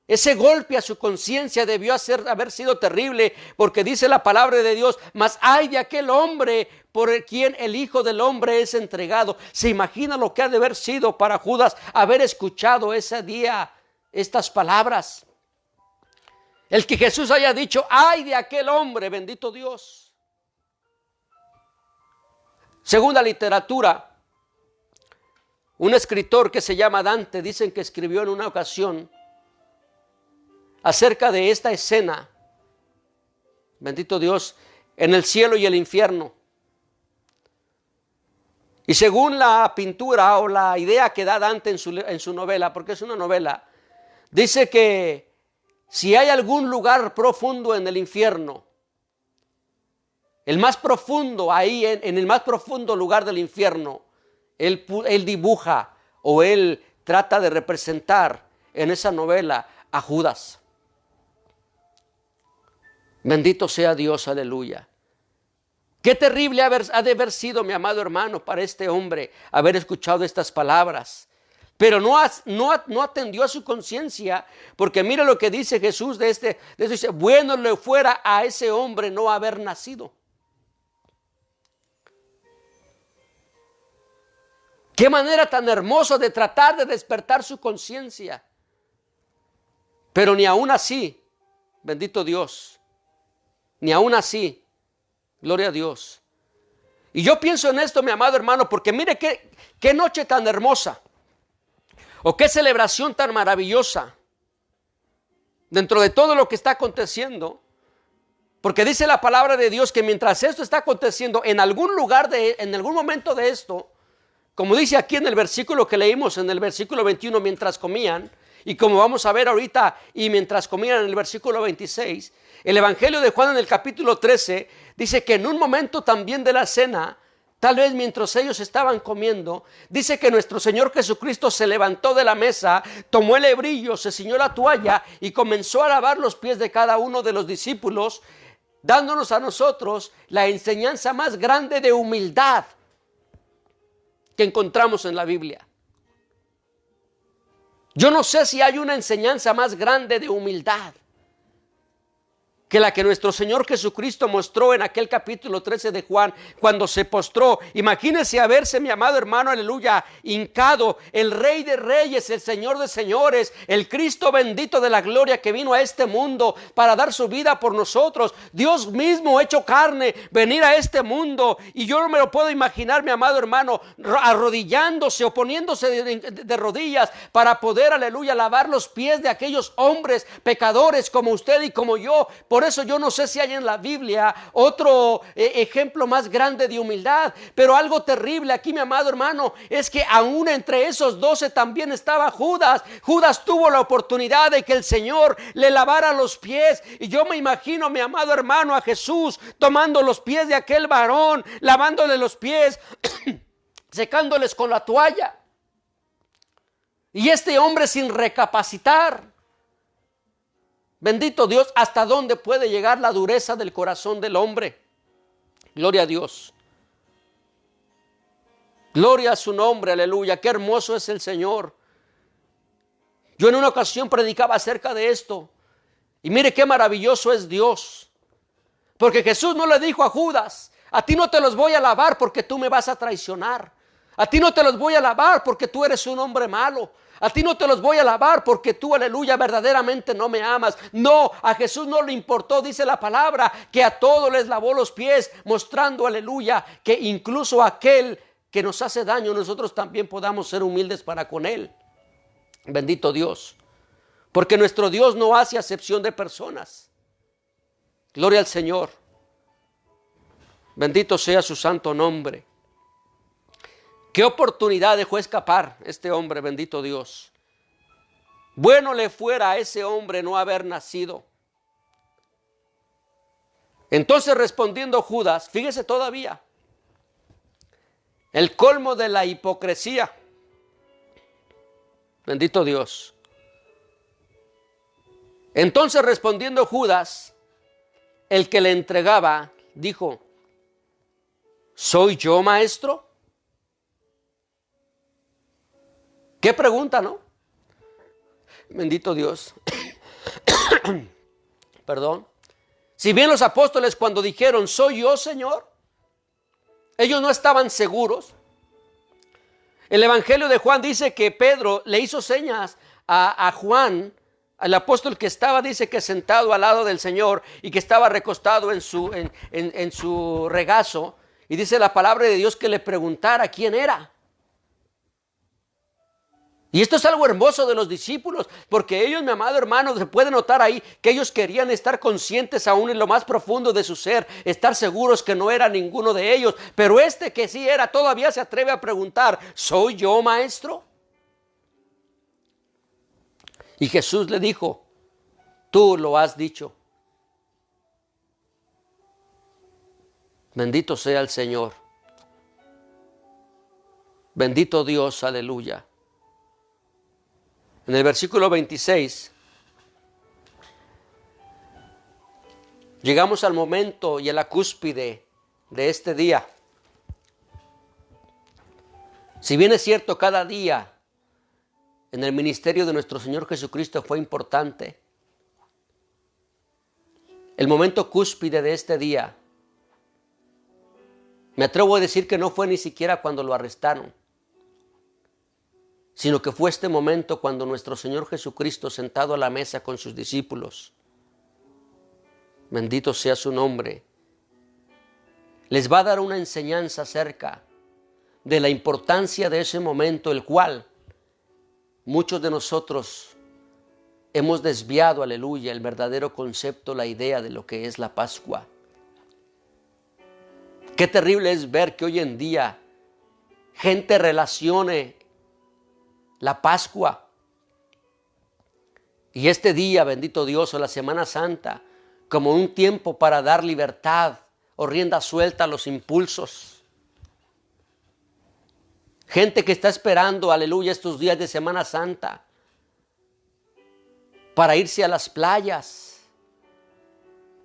ese golpe a su conciencia debió haber sido terrible, porque dice la palabra de Dios, mas ay de aquel hombre por quien el Hijo del Hombre es entregado. ¿Se imagina lo que ha de haber sido para Judas haber escuchado ese día estas palabras? El que Jesús haya dicho, ay de aquel hombre, bendito Dios. Según la literatura, un escritor que se llama Dante, dicen que escribió en una ocasión acerca de esta escena, bendito Dios, en el cielo y el infierno. Y según la pintura o la idea que da Dante en su novela, porque es una novela, dice que si hay algún lugar profundo en el infierno, el más profundo, ahí en el más profundo lugar del infierno, él dibuja o él trata de representar en esa novela a Judas. Bendito sea Dios, aleluya. Qué terrible ha de haber sido, mi amado hermano, para este hombre haber escuchado estas palabras. Pero no atendió a su conciencia, porque mira lo que dice Jesús de eso. Dice, bueno le fuera a ese hombre no haber nacido. Qué manera tan hermosa de tratar de despertar su conciencia. Pero ni aún así, bendito Dios, ni aún así, gloria a Dios. Y yo pienso en esto, mi amado hermano, porque mire qué noche tan hermosa, o qué celebración tan maravillosa, dentro de todo lo que está aconteciendo. Porque dice la palabra de Dios que mientras esto está aconteciendo, en algún lugar, en algún momento de esto, como dice aquí en el versículo que leímos, en el versículo 21, mientras comían, y como vamos a ver ahorita, y mientras comían en el versículo 26, el Evangelio de Juan en el capítulo 13, dice que en un momento también de la cena, tal vez mientras ellos estaban comiendo, dice que nuestro Señor Jesucristo se levantó de la mesa, tomó el hebrillo, se ciñó la toalla y comenzó a lavar los pies de cada uno de los discípulos, dándonos a nosotros la enseñanza más grande de humildad que encontramos en la Biblia. Yo no sé si hay una enseñanza más grande de humildad que la que nuestro Señor Jesucristo mostró en aquel capítulo 13 de Juan, cuando se postró. Imagínese haberse, mi amado hermano, aleluya, hincado, el Rey de Reyes, el Señor de Señores, el Cristo bendito de la gloria que vino a este mundo para dar su vida por nosotros, Dios mismo hecho carne, venir a este mundo. Y yo no me lo puedo imaginar, mi amado hermano, arrodillándose o poniéndose de rodillas para poder, aleluya, lavar los pies de aquellos hombres pecadores como usted y como yo. Por eso yo no sé si hay en la Biblia otro ejemplo más grande de humildad. Pero algo terrible aquí, mi amado hermano, es que aún entre esos 12 también estaba Judas. Judas tuvo la oportunidad de que el Señor le lavara los pies. Y yo me imagino, mi amado hermano, a Jesús tomando los pies de aquel varón, lavándole los pies, secándoles con la toalla. Y este hombre sin recapacitar. Bendito Dios, ¿hasta dónde puede llegar la dureza del corazón del hombre? Gloria a Dios. Gloria a su nombre, aleluya. Qué hermoso es el Señor. Yo en una ocasión predicaba acerca de esto. Y mire qué maravilloso es Dios. Porque Jesús no le dijo a Judas, a ti no te los voy a lavar porque tú me vas a traicionar. A ti no te los voy a lavar porque tú eres un hombre malo. A ti no te los voy a lavar porque tú, aleluya, verdaderamente no me amas. No, a Jesús no le importó, dice la palabra, que a todos les lavó los pies, mostrando, aleluya, que incluso aquel que nos hace daño, nosotros también podamos ser humildes para con él. Bendito Dios. Porque nuestro Dios no hace acepción de personas. Gloria al Señor. Bendito sea su santo nombre. ¿Qué oportunidad dejó escapar este hombre, bendito Dios? Bueno le fuera a ese hombre no haber nacido. Entonces respondiendo Judas, fíjese todavía, el colmo de la hipocresía. Bendito Dios. Entonces respondiendo Judas, el que le entregaba, dijo, ¿soy yo, maestro? ¿Qué pregunta, no? Bendito Dios. Perdón. Si bien los apóstoles cuando dijeron, ¿soy yo, Señor?, ellos no estaban seguros. El Evangelio de Juan dice que Pedro le hizo señas a Juan, al apóstol que estaba, dice que sentado al lado del Señor y que estaba recostado en su regazo. Y dice la palabra de Dios que le preguntara quién era. Y esto es algo hermoso de los discípulos, porque ellos, mi amado hermano, se puede notar ahí que ellos querían estar conscientes aún en lo más profundo de su ser, estar seguros que no era ninguno de ellos, pero este que sí era, todavía se atreve a preguntar, ¿soy yo, maestro? Y Jesús le dijo, tú lo has dicho. Bendito sea el Señor. Bendito Dios, aleluya. En el versículo 26, llegamos al momento y a la cúspide de este día. Si bien es cierto, cada día en el ministerio de nuestro Señor Jesucristo fue importante, el momento cúspide de este día, me atrevo a decir que no fue ni siquiera cuando lo arrestaron, sino que fue este momento cuando nuestro Señor Jesucristo, sentado a la mesa con sus discípulos, bendito sea su nombre, les va a dar una enseñanza acerca de la importancia de ese momento, el cual muchos de nosotros hemos desviado, aleluya, el verdadero concepto, la idea de lo que es la Pascua. Qué terrible es ver que hoy en día gente relacione la Pascua y este día, bendito Dios, o la Semana Santa, como un tiempo para dar libertad o rienda suelta a los impulsos. Gente que está esperando, aleluya, estos días de Semana Santa para irse a las playas,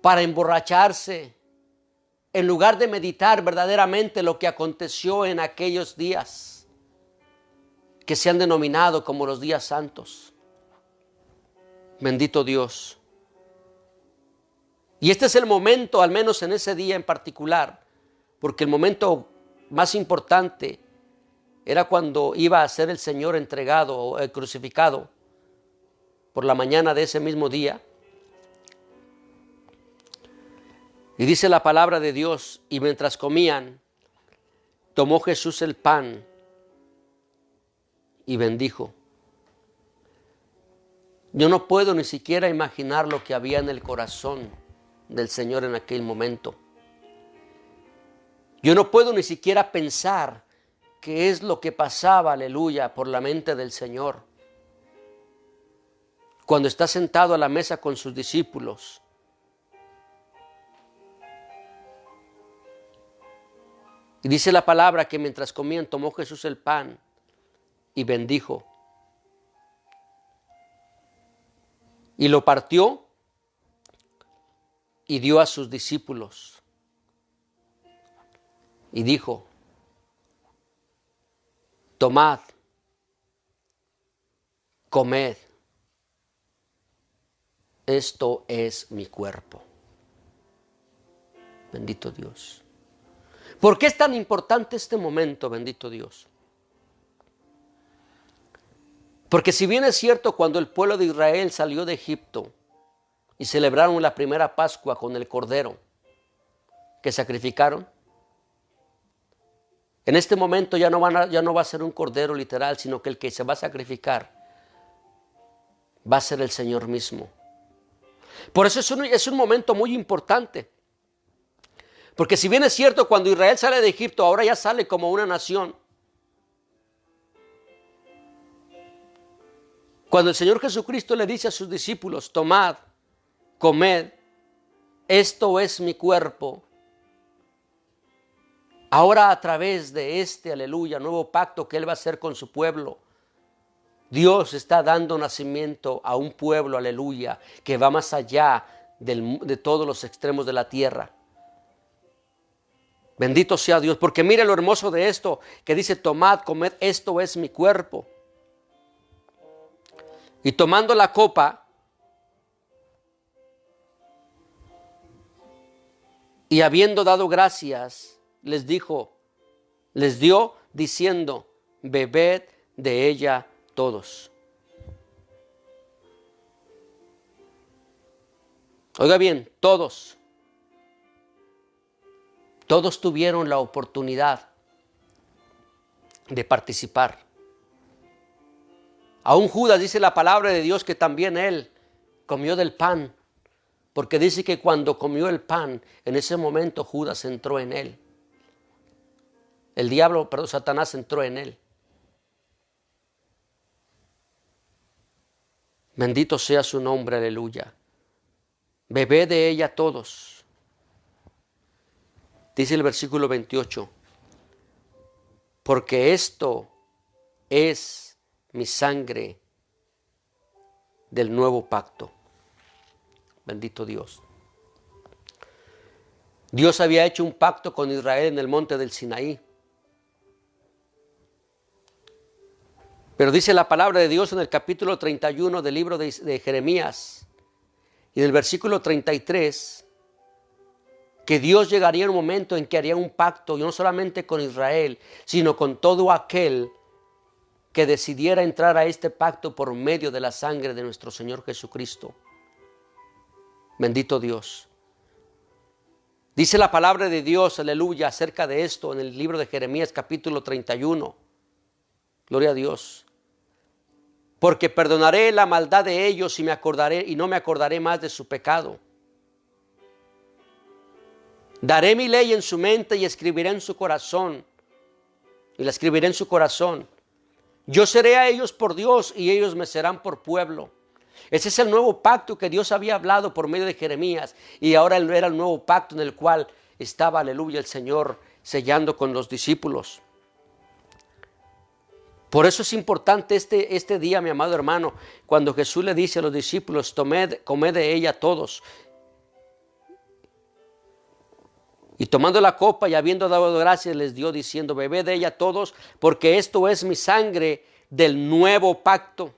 para emborracharse, en lugar de meditar verdaderamente lo que aconteció en aquellos días que se han denominado como los días santos. Bendito Dios. Y este es el momento, al menos en ese día en particular, porque el momento más importante era cuando iba a ser el Señor entregado o crucificado por la mañana de ese mismo día. Y dice la palabra de Dios, y mientras comían, tomó Jesús el pan y bendijo. Yo no puedo ni siquiera imaginar lo que había en el corazón del Señor en aquel momento. Yo no puedo ni siquiera pensar qué es lo que pasaba, aleluya, por la mente del Señor cuando está sentado a la mesa con sus discípulos. Y dice la palabra que mientras comían tomó Jesús el pan y bendijo. Y lo partió y dio a sus discípulos. Y dijo, tomad, comed, esto es mi cuerpo. Bendito Dios. ¿Por qué es tan importante este momento, bendito Dios? Porque si bien es cierto, cuando el pueblo de Israel salió de Egipto y celebraron la primera Pascua con el cordero que sacrificaron, en este momento ya no va a ser un cordero literal, sino que el que se va a sacrificar va a ser el Señor mismo. Por eso es un momento muy importante. Porque si bien es cierto, cuando Israel sale de Egipto, ahora ya sale como una nación. Cuando el Señor Jesucristo le dice a sus discípulos, tomad, comed, esto es mi cuerpo. Ahora a través de este, aleluya, nuevo pacto que Él va a hacer con su pueblo, Dios está dando nacimiento a un pueblo, aleluya, que va más allá de todos los extremos de la tierra. Bendito sea Dios, porque mire lo hermoso de esto, que dice, tomad, comed, esto es mi cuerpo. Y tomando la copa, y habiendo dado gracias, les dio diciendo, bebed de ella todos. Oiga bien, todos tuvieron la oportunidad de participar. Aún Judas dice la palabra de Dios que también él comió del pan, porque dice que cuando comió el pan, en ese momento Judas entró en él. El diablo, perdón, Satanás entró en él. Bendito sea su nombre, aleluya. Bebed de ella todos. Dice el versículo 28. Porque esto es mi sangre del nuevo pacto. Bendito Dios. Dios había hecho un pacto con Israel en el monte del Sinaí. Pero dice la palabra de Dios en el capítulo 31 del libro de Jeremías y del versículo 33, que Dios llegaría en un momento en que haría un pacto, y no solamente con Israel, sino con todo aquel que decidiera entrar a este pacto por medio de la sangre de nuestro Señor Jesucristo. Bendito Dios. Dice la palabra de Dios, aleluya, acerca de esto en el libro de Jeremías capítulo 31. Gloria a Dios. Porque perdonaré la maldad de ellos y no me acordaré más de su pecado. Daré mi ley en su mente y escribiré en su corazón. Y la escribiré en su corazón. Yo seré a ellos por Dios y ellos me serán por pueblo. Ese es el nuevo pacto que Dios había hablado por medio de Jeremías. Y ahora era el nuevo pacto en el cual estaba, aleluya, el Señor sellando con los discípulos. Por eso es importante este día, mi amado hermano, cuando Jesús le dice a los discípulos, comed de ella todos. Y tomando la copa y habiendo dado gracias, les dio diciendo, bebed de ella todos, porque esto es mi sangre del nuevo pacto,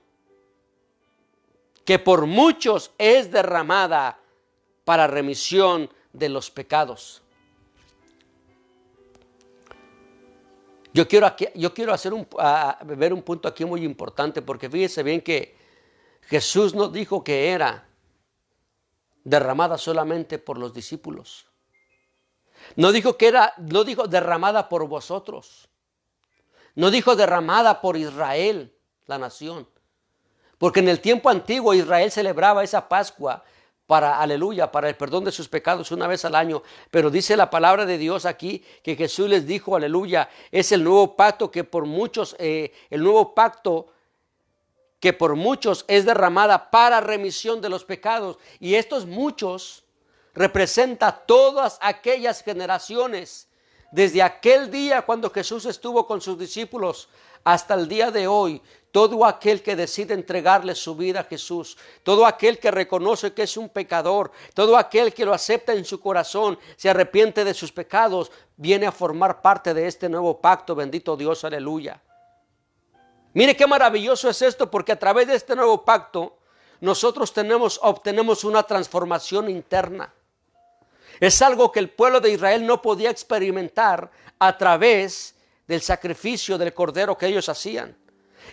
que por muchos es derramada para remisión de los pecados. Yo quiero ver un punto aquí muy importante, porque fíjese bien que Jesús no dijo que era derramada solamente por los discípulos. No dijo derramada por vosotros. No dijo derramada por Israel, la nación. Porque en el tiempo antiguo Israel celebraba esa Pascua para el perdón de sus pecados una vez al año. Pero dice la palabra de Dios aquí que Jesús les dijo, aleluya, es el nuevo pacto que por muchos, es derramada para remisión de los pecados. Y estos muchos representa todas aquellas generaciones, desde aquel día cuando Jesús estuvo con sus discípulos hasta el día de hoy. Todo aquel que decide entregarle su vida a Jesús, todo aquel que reconoce que es un pecador, todo aquel que lo acepta en su corazón, se arrepiente de sus pecados, viene a formar parte de este nuevo pacto. Bendito Dios, aleluya. Mire qué maravilloso es esto, porque a través de este nuevo pacto nosotros obtenemos una transformación interna. Es algo que el pueblo de Israel no podía experimentar a través del sacrificio del cordero que ellos hacían.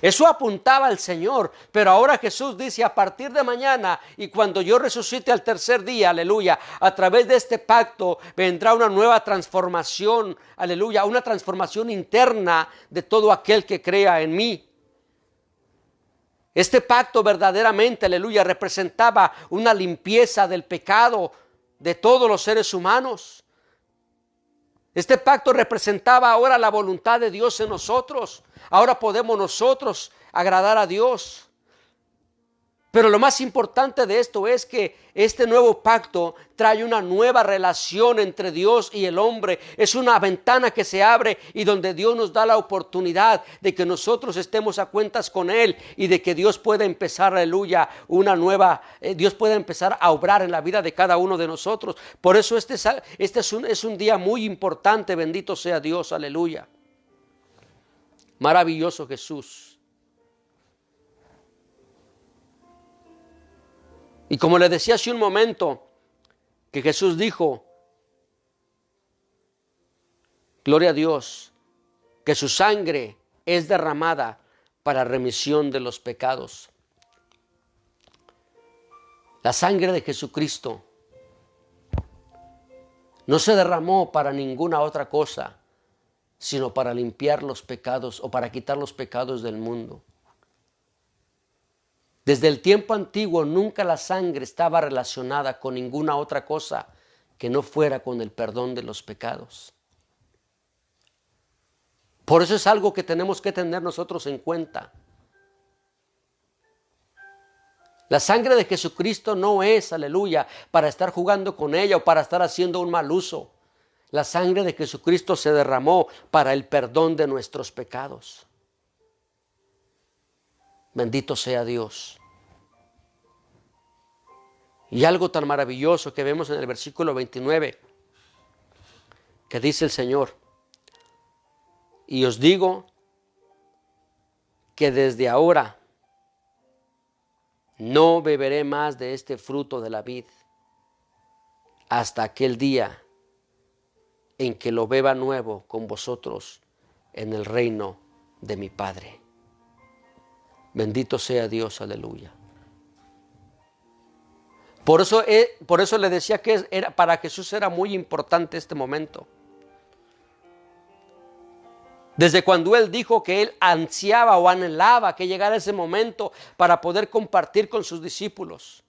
Eso apuntaba al Señor, pero ahora Jesús dice, a partir de mañana y cuando yo resucite al tercer día, aleluya, a través de este pacto vendrá una nueva transformación, aleluya, una transformación interna de todo aquel que crea en mí. Este pacto verdaderamente, aleluya, representaba una limpieza del pecado de todos los seres humanos. Este pacto representaba ahora la voluntad de Dios en nosotros. Ahora podemos nosotros agradar a Dios. Pero lo más importante de esto es que este nuevo pacto trae una nueva relación entre Dios y el hombre. Es una ventana que se abre y donde Dios nos da la oportunidad de que nosotros estemos a cuentas con Él y de que Dios pueda empezar, aleluya, Dios pueda empezar a obrar en la vida de cada uno de nosotros. Por eso este es un día muy importante, bendito sea Dios, aleluya. Maravilloso Jesús. Y como le decía hace un momento, que Jesús dijo, gloria a Dios, que su sangre es derramada para remisión de los pecados. La sangre de Jesucristo no se derramó para ninguna otra cosa, sino para limpiar los pecados o para quitar los pecados del mundo. Desde el tiempo antiguo nunca la sangre estaba relacionada con ninguna otra cosa que no fuera con el perdón de los pecados. Por eso es algo que tenemos que tener nosotros en cuenta. La sangre de Jesucristo no es, aleluya, para estar jugando con ella o para estar haciendo un mal uso. La sangre de Jesucristo se derramó para el perdón de nuestros pecados. Bendito sea Dios. Y algo tan maravilloso que vemos en el versículo 29, que dice el Señor: y os digo que desde ahora no beberé más de este fruto de la vid hasta aquel día en que lo beba nuevo con vosotros en el reino de mi Padre. Bendito sea Dios, aleluya. Por eso le decía que para Jesús era muy importante este momento. Desde cuando Él dijo que Él ansiaba o anhelaba que llegara ese momento para poder compartir con sus discípulos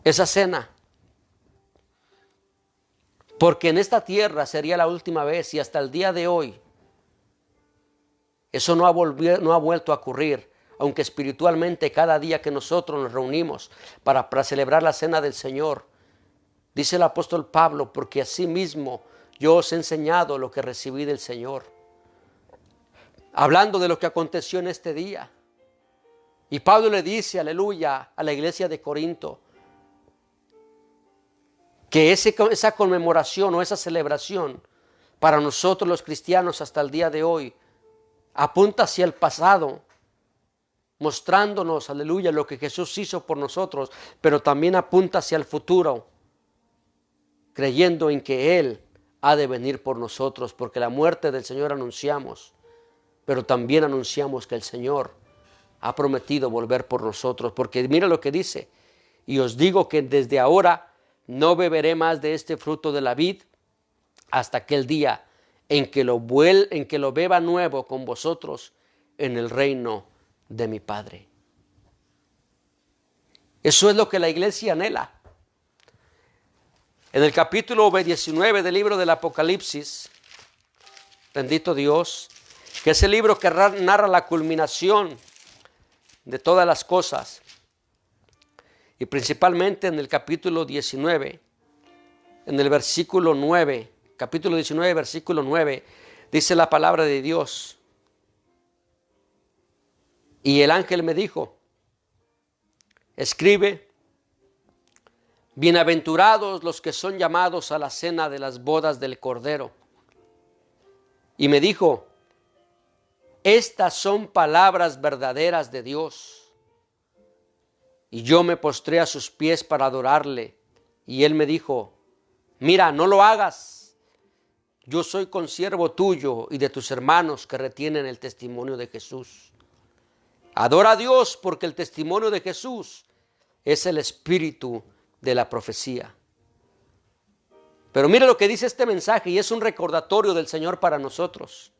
esa cena. Porque en esta tierra sería la última vez, y hasta el día de hoy eso no ha vuelto a ocurrir, aunque espiritualmente cada día que nosotros nos reunimos para celebrar la cena del Señor, dice el apóstol Pablo, porque así mismo yo os he enseñado lo que recibí del Señor. Hablando de lo que aconteció en este día. Y Pablo le dice, aleluya, a la iglesia de Corinto, que esa conmemoración o esa celebración para nosotros los cristianos hasta el día de hoy apunta hacia el pasado, mostrándonos, aleluya, lo que Jesús hizo por nosotros, pero también apunta hacia el futuro, creyendo en que Él ha de venir por nosotros, porque la muerte del Señor anunciamos, pero también anunciamos que el Señor ha prometido volver por nosotros, porque mira lo que dice: y os digo que desde ahora no beberé más de este fruto de la vid hasta aquel día en que lo beba nuevo con vosotros en el reino de mi Padre. Eso es lo que la iglesia anhela. En el capítulo 19 del libro del Apocalipsis, bendito Dios, que es el libro que narra la culminación de todas las cosas, y principalmente en el capítulo 19, en el versículo 9, capítulo 19, versículo 9, dice la palabra de Dios: y el ángel me dijo, escribe, bienaventurados los que son llamados a la cena de las bodas del Cordero. Y me dijo, estas son palabras verdaderas de Dios. Y yo me postré a sus pies para adorarle. Y él me dijo, mira, no lo hagas. Yo soy consiervo tuyo y de tus hermanos que retienen el testimonio de Jesús. Adora a Dios, porque el testimonio de Jesús es el espíritu de la profecía. Pero mire lo que dice este mensaje, y es un recordatorio del Señor para nosotros.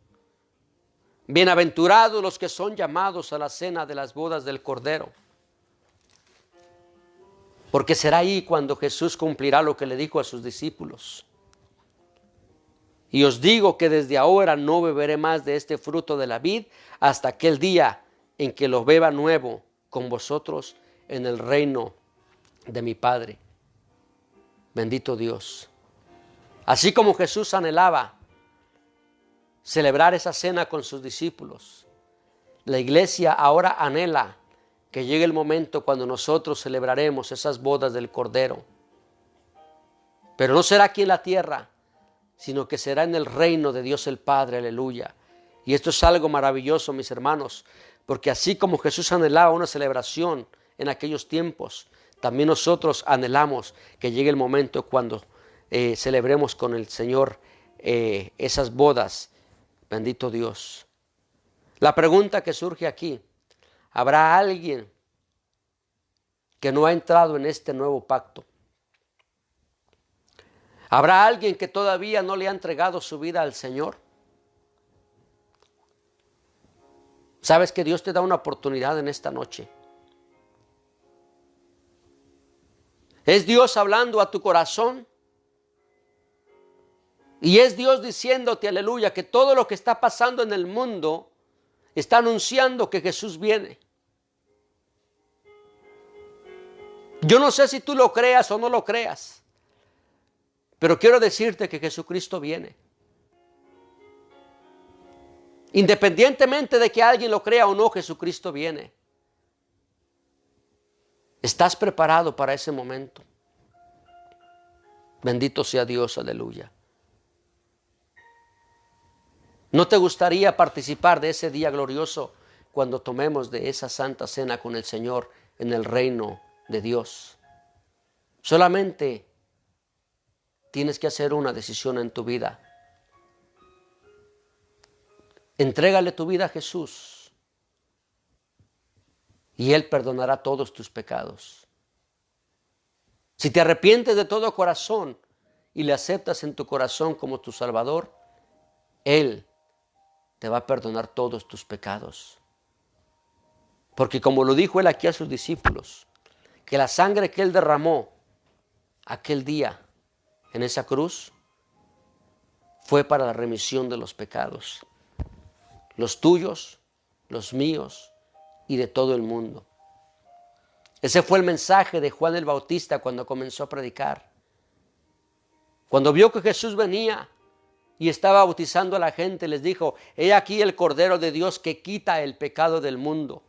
Bienaventurados los que son llamados a la cena de las bodas del Cordero. Porque será ahí cuando Jesús cumplirá lo que le dijo a sus discípulos. Y os digo que desde ahora no beberé más de este fruto de la vid hasta aquel día en que lo beba nuevo con vosotros en el reino de mi Padre. Bendito Dios. Así como Jesús anhelaba celebrar esa cena con sus discípulos, la iglesia ahora anhela que llegue el momento cuando nosotros celebraremos esas bodas del Cordero. Pero no será aquí en la tierra, sino que será en el reino de Dios el Padre, aleluya. Y esto es algo maravilloso, mis hermanos, porque así como Jesús anhelaba una celebración en aquellos tiempos, también nosotros anhelamos que llegue el momento cuando celebremos con el Señor esas bodas. Bendito Dios. La pregunta que surge aquí: ¿habrá alguien que no ha entrado en este nuevo pacto? ¿Habrá alguien que todavía no le ha entregado su vida al Señor? Sabes que Dios te da una oportunidad en esta noche. Es Dios hablando a tu corazón. Y es Dios diciéndote, aleluya, que todo lo que está pasando en el mundo está anunciando que Jesús viene. Yo no sé si tú lo creas o no lo creas, pero quiero decirte que Jesucristo viene. Independientemente de que alguien lo crea o no, Jesucristo viene. ¿Estás preparado para ese momento? Bendito sea Dios, aleluya. ¿No te gustaría participar de ese día glorioso cuando tomemos de esa santa cena con el Señor en el reino de Dios? Solamente tienes que hacer una decisión en tu vida. Entrégale tu vida a Jesús y Él perdonará todos tus pecados. Si te arrepientes de todo corazón y le aceptas en tu corazón como tu Salvador, Él te va a perdonar todos tus pecados. Porque como lo dijo Él aquí a sus discípulos, que la sangre que Él derramó aquel día en esa cruz fue para la remisión de los pecados, los tuyos, los míos y de todo el mundo. Ese fue el mensaje de Juan el Bautista cuando comenzó a predicar. Cuando vio que Jesús venía y estaba bautizando a la gente, les dijo: he aquí el Cordero de Dios que quita el pecado del mundo.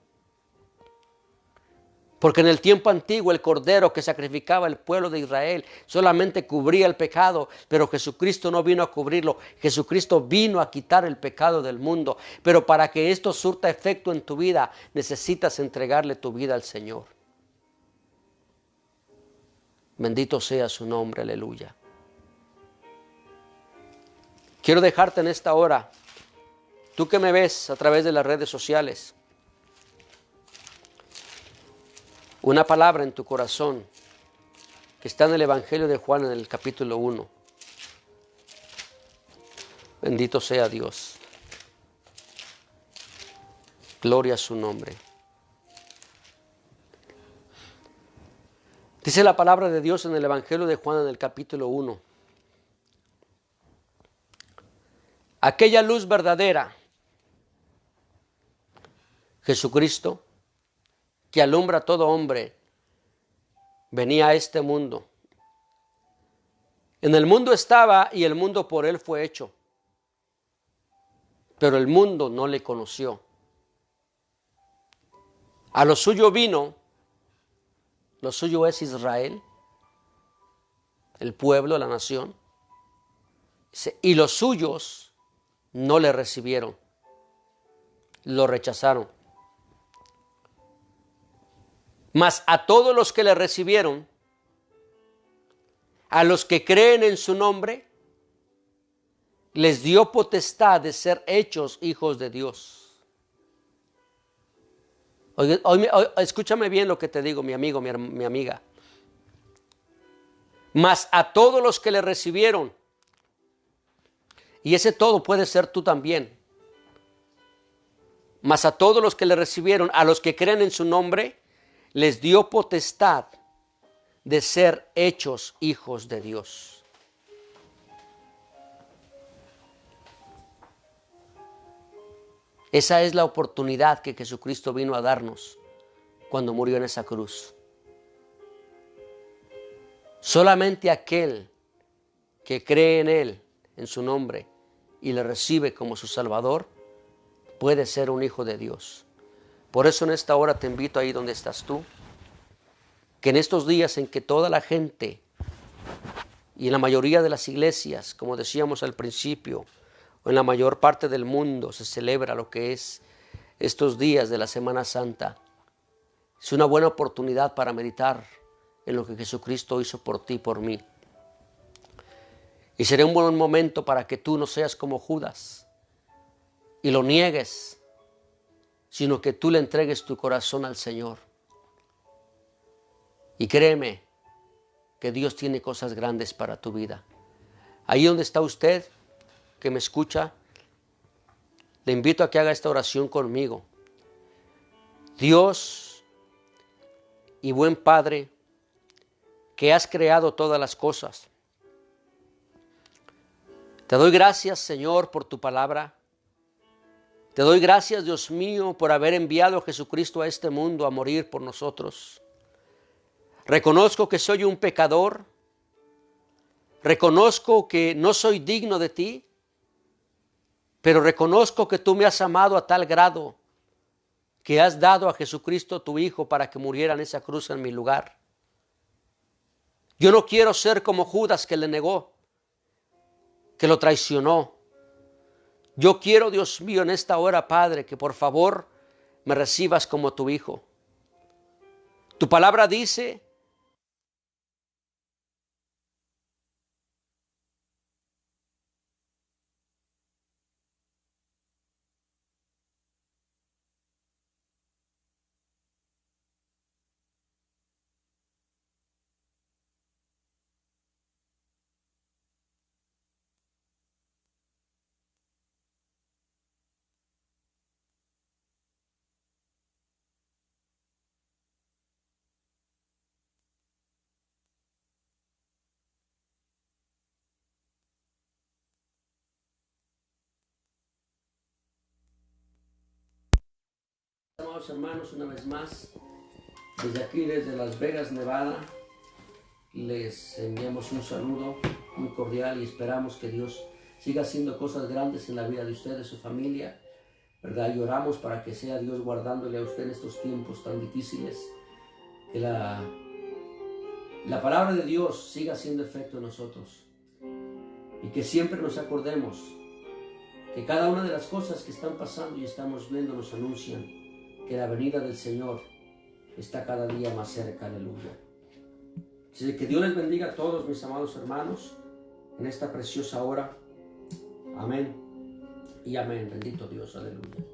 Porque en el tiempo antiguo el Cordero que sacrificaba el pueblo de Israel solamente cubría el pecado, pero Jesucristo no vino a cubrirlo. Jesucristo vino a quitar el pecado del mundo. Pero para que esto surta efecto en tu vida, necesitas entregarle tu vida al Señor. Bendito sea su nombre, aleluya. Quiero dejarte en esta hora, tú que me ves a través de las redes sociales, una palabra en tu corazón que está en el Evangelio de Juan en el capítulo 1. Bendito sea Dios. Gloria a su nombre. Dice la palabra de Dios en el Evangelio de Juan en el capítulo 1. Aquella luz verdadera, Jesucristo, que alumbra a todo hombre, venía a este mundo. En el mundo estaba y el mundo por él fue hecho, pero el mundo no le conoció. A lo suyo vino, lo suyo es Israel, el pueblo, la nación, y los suyos no le recibieron, lo rechazaron. Mas a todos los que le recibieron, a los que creen en su nombre, les dio potestad de ser hechos hijos de Dios. Escúchame bien lo que te digo, mi amigo, mi amiga. Mas a todos los que le recibieron, y ese todo puede ser tú también. Mas a todos los que le recibieron, a los que creen en su nombre, les dio potestad de ser hechos hijos de Dios. Esa es la oportunidad que Jesucristo vino a darnos cuando murió en esa cruz. Solamente aquel que cree en Él, en su nombre, y le recibe como su Salvador, puede ser un hijo de Dios. Por eso en esta hora te invito ahí donde estás tú, que en estos días en que toda la gente y en la mayoría de las iglesias, como decíamos al principio, o en la mayor parte del mundo se celebra lo que es estos días de la Semana Santa, es una buena oportunidad para meditar en lo que Jesucristo hizo por ti y por mí. Y será un buen momento para que tú no seas como Judas y lo niegues, sino que tú le entregues tu corazón al Señor. Y créeme que Dios tiene cosas grandes para tu vida. Ahí donde está usted, que me escucha, le invito a que haga esta oración conmigo. Dios y buen Padre, que has creado todas las cosas. Te doy gracias, Señor, por tu palabra. Te doy gracias, Dios mío, por haber enviado a Jesucristo a este mundo a morir por nosotros. Reconozco que soy un pecador. Reconozco que no soy digno de ti, pero reconozco que tú me has amado a tal grado que has dado a Jesucristo tu Hijo para que muriera en esa cruz en mi lugar. Yo no quiero ser como Judas, que le negó, que lo traicionó. Yo quiero, Dios mío, en esta hora, Padre, que por favor me recibas como tu Hijo. Tu palabra dice amados hermanos, una vez más, desde aquí, desde Las Vegas, Nevada, les enviamos un saludo muy cordial y esperamos que Dios siga haciendo cosas grandes en la vida de usted, de su familia, ¿verdad? Y oramos para que sea Dios guardándole a usted en estos tiempos tan difíciles, que la palabra de Dios siga haciendo efecto en nosotros y que siempre nos acordemos que cada una de las cosas que están pasando y estamos viendo nos anuncian que la venida del Señor está cada día más cerca. Aleluya. Así que Dios les bendiga a todos, mis amados hermanos, en esta preciosa hora. Amén y amén. Bendito Dios. Aleluya.